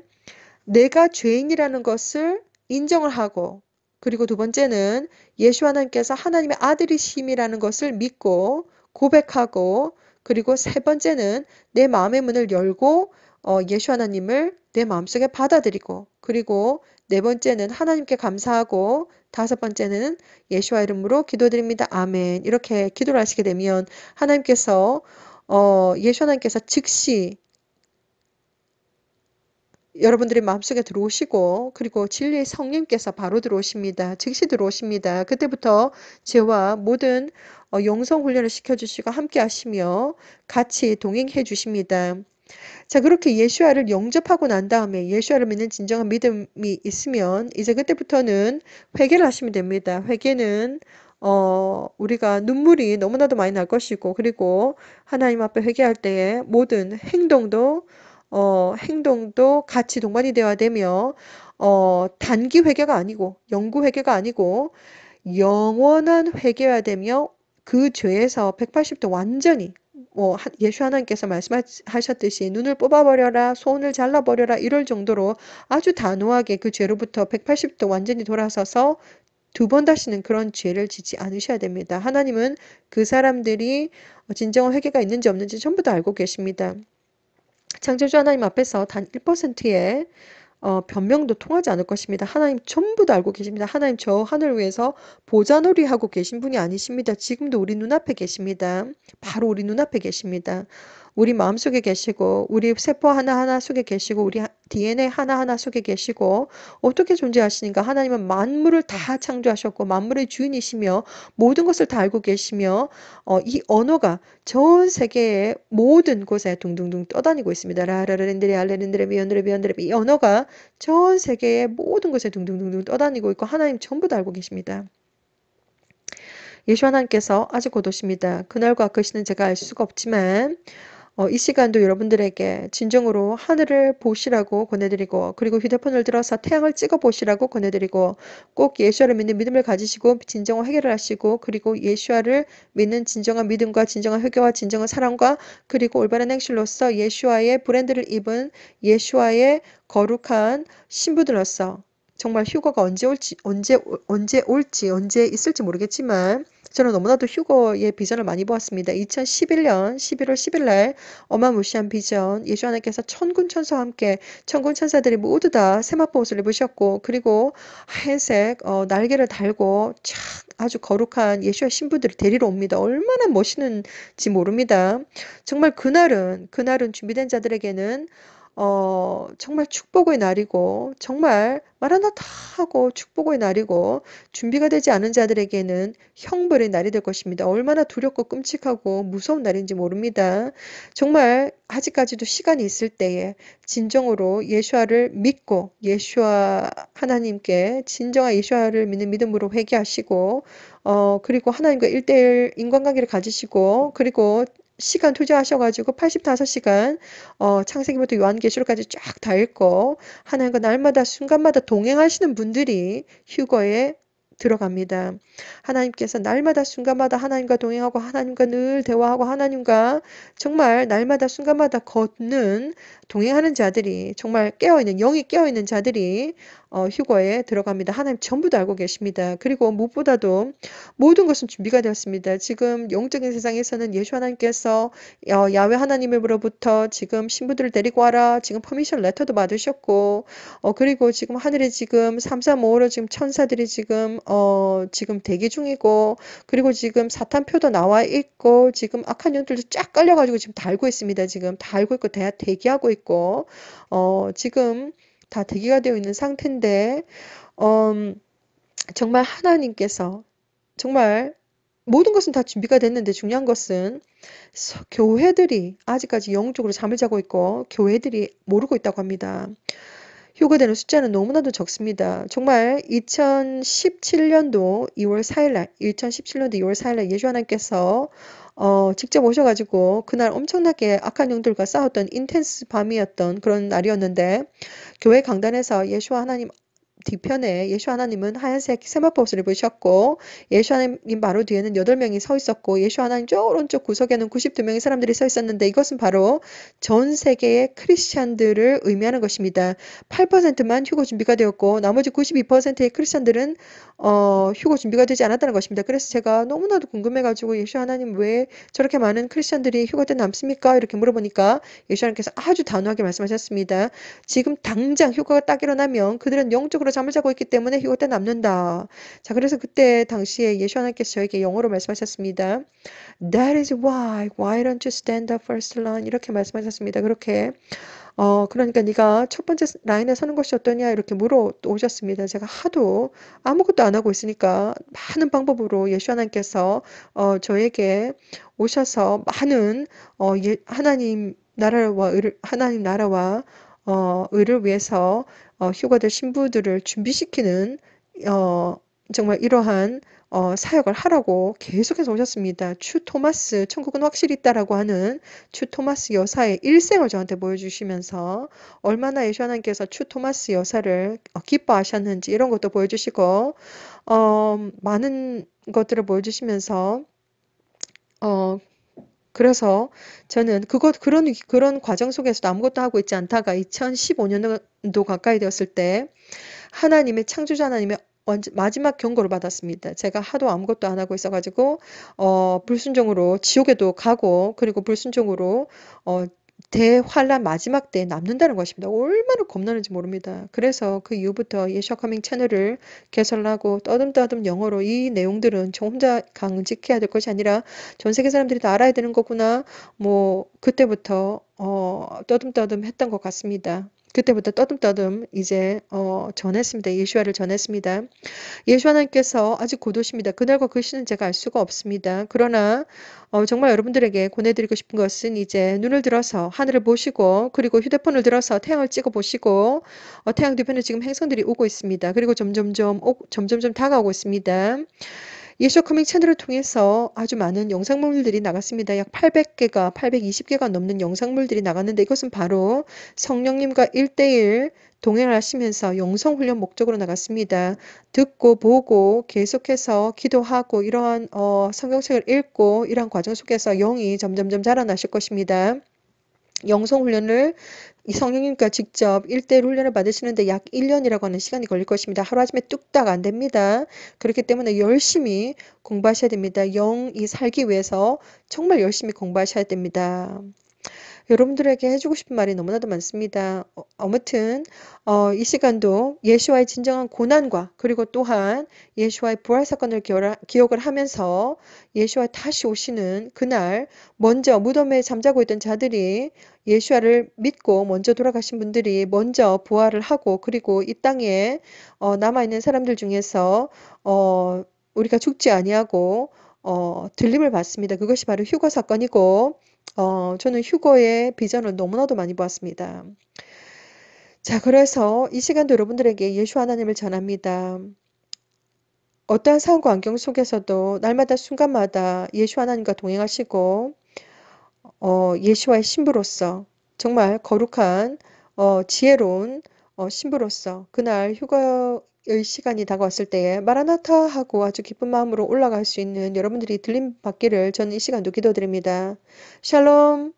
내가 죄인이라는 것을 인정을 하고 그리고 두 번째는 예수 하나님께서 하나님의 아들이심이라는 것을 믿고 고백하고 그리고 세 번째는 내 마음의 문을 열고 예수 하나님을 내 마음속에 받아들이고 그리고 네 번째는 하나님께 감사하고 5번째는 예수와 이름으로 기도드립니다. 아멘. 이렇게 기도를 하시게 되면 하나님께서 예수 하나님께서 즉시 여러분들의 마음속에 들어오시고 그리고 진리의 성령께서 바로 들어오십니다. 즉시 들어오십니다. 그때부터 저와 모든 영성 훈련을 시켜주시고 함께 하시며 같이 동행해 주십니다. 자, 그렇게 예수와를 영접하고 난 다음에 예수와를 믿는 진정한 믿음이 있으면 이제 그때부터는 회개를 하시면 됩니다. 회개는 우리가 눈물이 너무나도 많이 날 것이고 그리고 하나님 앞에 회개할 때에 모든 행동도 같이 동반이 되어야 되며 단기 회개가 아니고 영구 회개가 아니고 영원한 회개해야 되며 그 죄에서 180도 완전히 예수 하나님께서 말씀하셨듯이 눈을 뽑아버려라, 손을 잘라버려라 이럴 정도로 아주 단호하게 그 죄로부터 180도 완전히 돌아서서 두 번 다시는 그런 죄를 짓지 않으셔야 됩니다. 하나님은 그 사람들이 진정한 회개가 있는지 없는지 전부 다 알고 계십니다. 창조주 하나님 앞에서 단 1%의 변명도 통하지 않을 것입니다. 하나님 전부 다 알고 계십니다. 하나님 저 하늘 위에서 보좌놀이 하고 계신 분이 아니십니다. 지금도 우리 눈앞에 계십니다. 바로 우리 눈앞에 계십니다. 우리 마음속에 계시고 우리 세포 하나하나 속에 계시고 우리 DNA 하나하나 속에 계시고 어떻게 존재하시는가? 하나님은 만물을 다 창조하셨고 만물의 주인이시며 모든 것을 다 알고 계시며 이 언어가 전 세계의 모든 곳에 둥둥둥 떠다니고 있습니다. 라라라렌드레 알레렌드레 미언드레 비언드레 이 언어가 전 세계의 모든 곳에 둥둥둥둥 떠다니고 있고 하나님 전부 다 알고 계십니다. 예수 하나님께서 아직 곧 오십니다. 그날과 그 시는 제가 알 수가 없지만 이 시간도 여러분들에게 진정으로 하늘을 보시라고 권해드리고 그리고 휴대폰을 들어서 태양을 찍어 보시라고 권해드리고 꼭 예수와를 믿는 믿음을 가지시고 진정한 회개를 하시고 그리고 예수와를 믿는 진정한 믿음과 진정한 회개와 진정한 사랑과 그리고 올바른 행실로서 예수와의 브랜드를 입은 예수와의 거룩한 신부들로서 정말 휴거가 언제 있을지 모르겠지만 저는 너무나도 휴거의 비전을 많이 보았습니다. 2011년 11월 10일 날 어마무시한 비전 예수 하나님께서 천군 천사와 함께 천군 천사들이 모두 다 세마포 옷을 입으셨고 그리고 하얀색 날개를 달고 촥 아주 거룩한 예수의 신부들을 데리러 옵니다. 얼마나 멋있는지 모릅니다. 정말 그날은 준비된 자들에게는 정말 축복의 날이고 정말 마라나타 하고 축복의 날이고 준비가 되지 않은 자들에게는 형벌의 날이 될 것입니다. 얼마나 두렵고 끔찍하고 무서운 날인지 모릅니다. 정말 아직까지도 시간이 있을 때에 진정으로 예수와를 믿고 예수와 하나님께 진정한 예수와를 믿는 믿음으로 회개하시고 그리고 하나님과 1대1 인간관계를 가지시고 그리고 시간 투자하셔가지고 85시간 창세기부터 요한계시록까지 쫙 다 읽고 하나님과 날마다 순간마다 동행하시는 분들이 휴거에 들어갑니다. 하나님께서 날마다 순간마다 하나님과 동행하고 하나님과 늘 대화하고 하나님과 정말 날마다 순간마다 걷는 동행하는 자들이 정말 깨어있는 영이 깨어있는 자들이 휴거에 들어갑니다. 하나님 전부 다 알고 계십니다. 그리고 무엇보다도 모든 것은 준비가 되었습니다. 지금 영적인 세상에서는 예수 하나님께서 야훼 하나님으로부터 지금 신부들을 데리고 와라. 지금 퍼미션 레터도 받으셨고 그리고 지금 하늘에 지금 335로 지금 천사들이 지금 대기 중이고 그리고 지금 사탄표도 나와 있고 지금 악한 영들도 쫙 깔려가지고 지금 달고 있습니다. 지금 다 알고 있고 대기하고 있고 지금 다 대기가 되어 있는 상태인데 정말 하나님께서 정말 모든 것은 다 준비가 됐는데 중요한 것은 교회들이 아직까지 영적으로 잠을 자고 있고 교회들이 모르고 있다고 합니다. 휴거되는 숫자는 너무나도 적습니다. 정말 2017년도 2월 4일날 예수 하나님께서 직접 오셔가지고 그날 엄청나게 악한 영들과 싸웠던 인텐스 밤이었던 그런 날이었는데 교회 강단에서 예수 하나님 뒤편에 예수 하나님은 하얀색 세마포 옷을 입으셨고 예수 하나님 바로 뒤에는 8명이 서 있었고 예수 하나님 저 오른쪽 구석에는 92명의 사람들이 서 있었는데 이것은 바로 전 세계의 크리스찬들을 의미하는 것입니다. 8%만 휴거 준비가 되었고 나머지 92%의 크리스찬들은 휴거 준비가 되지 않았다는 것입니다. 그래서 제가 너무나도 궁금해가지고 예수 하나님 왜 저렇게 많은 크리스찬들이 휴거 때 남습니까? 이렇게 물어보니까 예수 하나님께서 아주 단호하게 말씀하셨습니다. 지금 당장 휴거가 딱 일어나면 그들은 영적으로 잠을 자고 있기 때문에 휴거 때 남는다. 자, 그래서 그때 당시에 예수 하나님께서 저에게 영어로 말씀하셨습니다. That is why don't you stand up first line? 이렇게 말씀하셨습니다. 그렇게 그러니까 네가 첫 번째 라인에 서는 것이 어떠냐 이렇게 물어오셨습니다. 제가 하도 아무것도 안 하고 있으니까 많은 방법으로 예수 하나님께서 저에게 오셔서 많은 하나님 나라와 의를 위해서 휴가될 신부들을 준비시키는 어, 정말 이러한 사역을 하라고 계속해서 오셨습니다. 추 토마스, 천국은 확실히 있다라고 하는 추 토마스 여사의 일생을 저한테 보여주시면서 얼마나 예수 하나님께서 추 토마스 여사를 기뻐하셨는지 이런 것도 보여주시고 많은 것들을 보여주시면서 어, 그래서 저는 그런 과정 속에서도 아무것도 하고 있지 않다가 2015년도 가까이 되었을 때 하나님의 창조자 하나님의 마지막 경고를 받았습니다. 제가 하도 아무것도 안 하고 있어가지고 불순종으로 지옥에도 가고 그리고 불순종으로 어, 대환란 마지막 때에 남는다는 것입니다. 얼마나 겁나는지 모릅니다. 그래서 그 이후부터 예수와 커밍 채널을 개설하고 떠듬떠듬 영어로 이 내용들은 저 혼자 강직해야 될 것이 아니라 전 세계 사람들이 다 알아야 되는 거구나. 뭐 그때부터 떠듬떠듬 했던 것 같습니다. 그때부터 떠듬떠듬 이제 전했습니다. 예수와를 전했습니다. 예수 하나님께서 아직 곧 오십니다. 그날과 그 시는 제가 알 수가 없습니다. 그러나 정말 여러분들에게 권해드리고 싶은 것은 이제 눈을 들어서 하늘을 보시고 그리고 휴대폰을 들어서 태양을 찍어 보시고 태양 뒤편에 지금 행성들이 오고 있습니다. 그리고 점점점 다가오고 있습니다. 예쇼 커밍 채널을 통해서 아주 많은 영상물들이 나갔습니다. 약 800개가, 820개가 넘는 영상물들이 나갔는데 이것은 바로 성령님과 1대1 동행을 하시면서 영성훈련 목적으로 나갔습니다. 듣고 보고 계속해서 기도하고 이러한 성경책을 읽고 이러한 과정 속에서 영이 점점점 자라나실 것입니다. 영성훈련을 이 성령님과 직접 1대1 훈련을 받으시는데 약 1년이라고 하는 시간이 걸릴 것입니다. 하루아침에 뚝딱 안 됩니다. 그렇기 때문에 열심히 공부하셔야 됩니다. 영이 살기 위해서 정말 열심히 공부하셔야 됩니다. 여러분들에게 해주고 싶은 말이 너무나도 많습니다. 아무튼 이 시간도 예수와의 진정한 고난과 그리고 또한 예수와의 부활 사건을 기억을 하면서 예수와 다시 오시는 그날 먼저 무덤에 잠자고 있던 자들이 예수와를 믿고 먼저 돌아가신 분들이 먼저 부활을 하고 그리고 이 땅에 남아있는 사람들 중에서 우리가 죽지 아니하고 들림을 받습니다. 그것이 바로 휴거 사건이고 저는 휴거의 비전을 너무나도 많이 보았습니다. 자, 그래서 이 시간도 여러분들에게 예수 하나님을 전합니다. 어떠한 상황과 환경 속에서도 날마다 순간마다 예수 하나님과 동행하시고 예수와의 신부로서 정말 거룩한 지혜로운 신부로서 그날 휴거의 시간이 다가왔을 때에 마라나타 하고 아주 기쁜 마음으로 올라갈 수 있는 여러분들이 들림 받기를 저는 이 시간도 기도드립니다. 샬롬.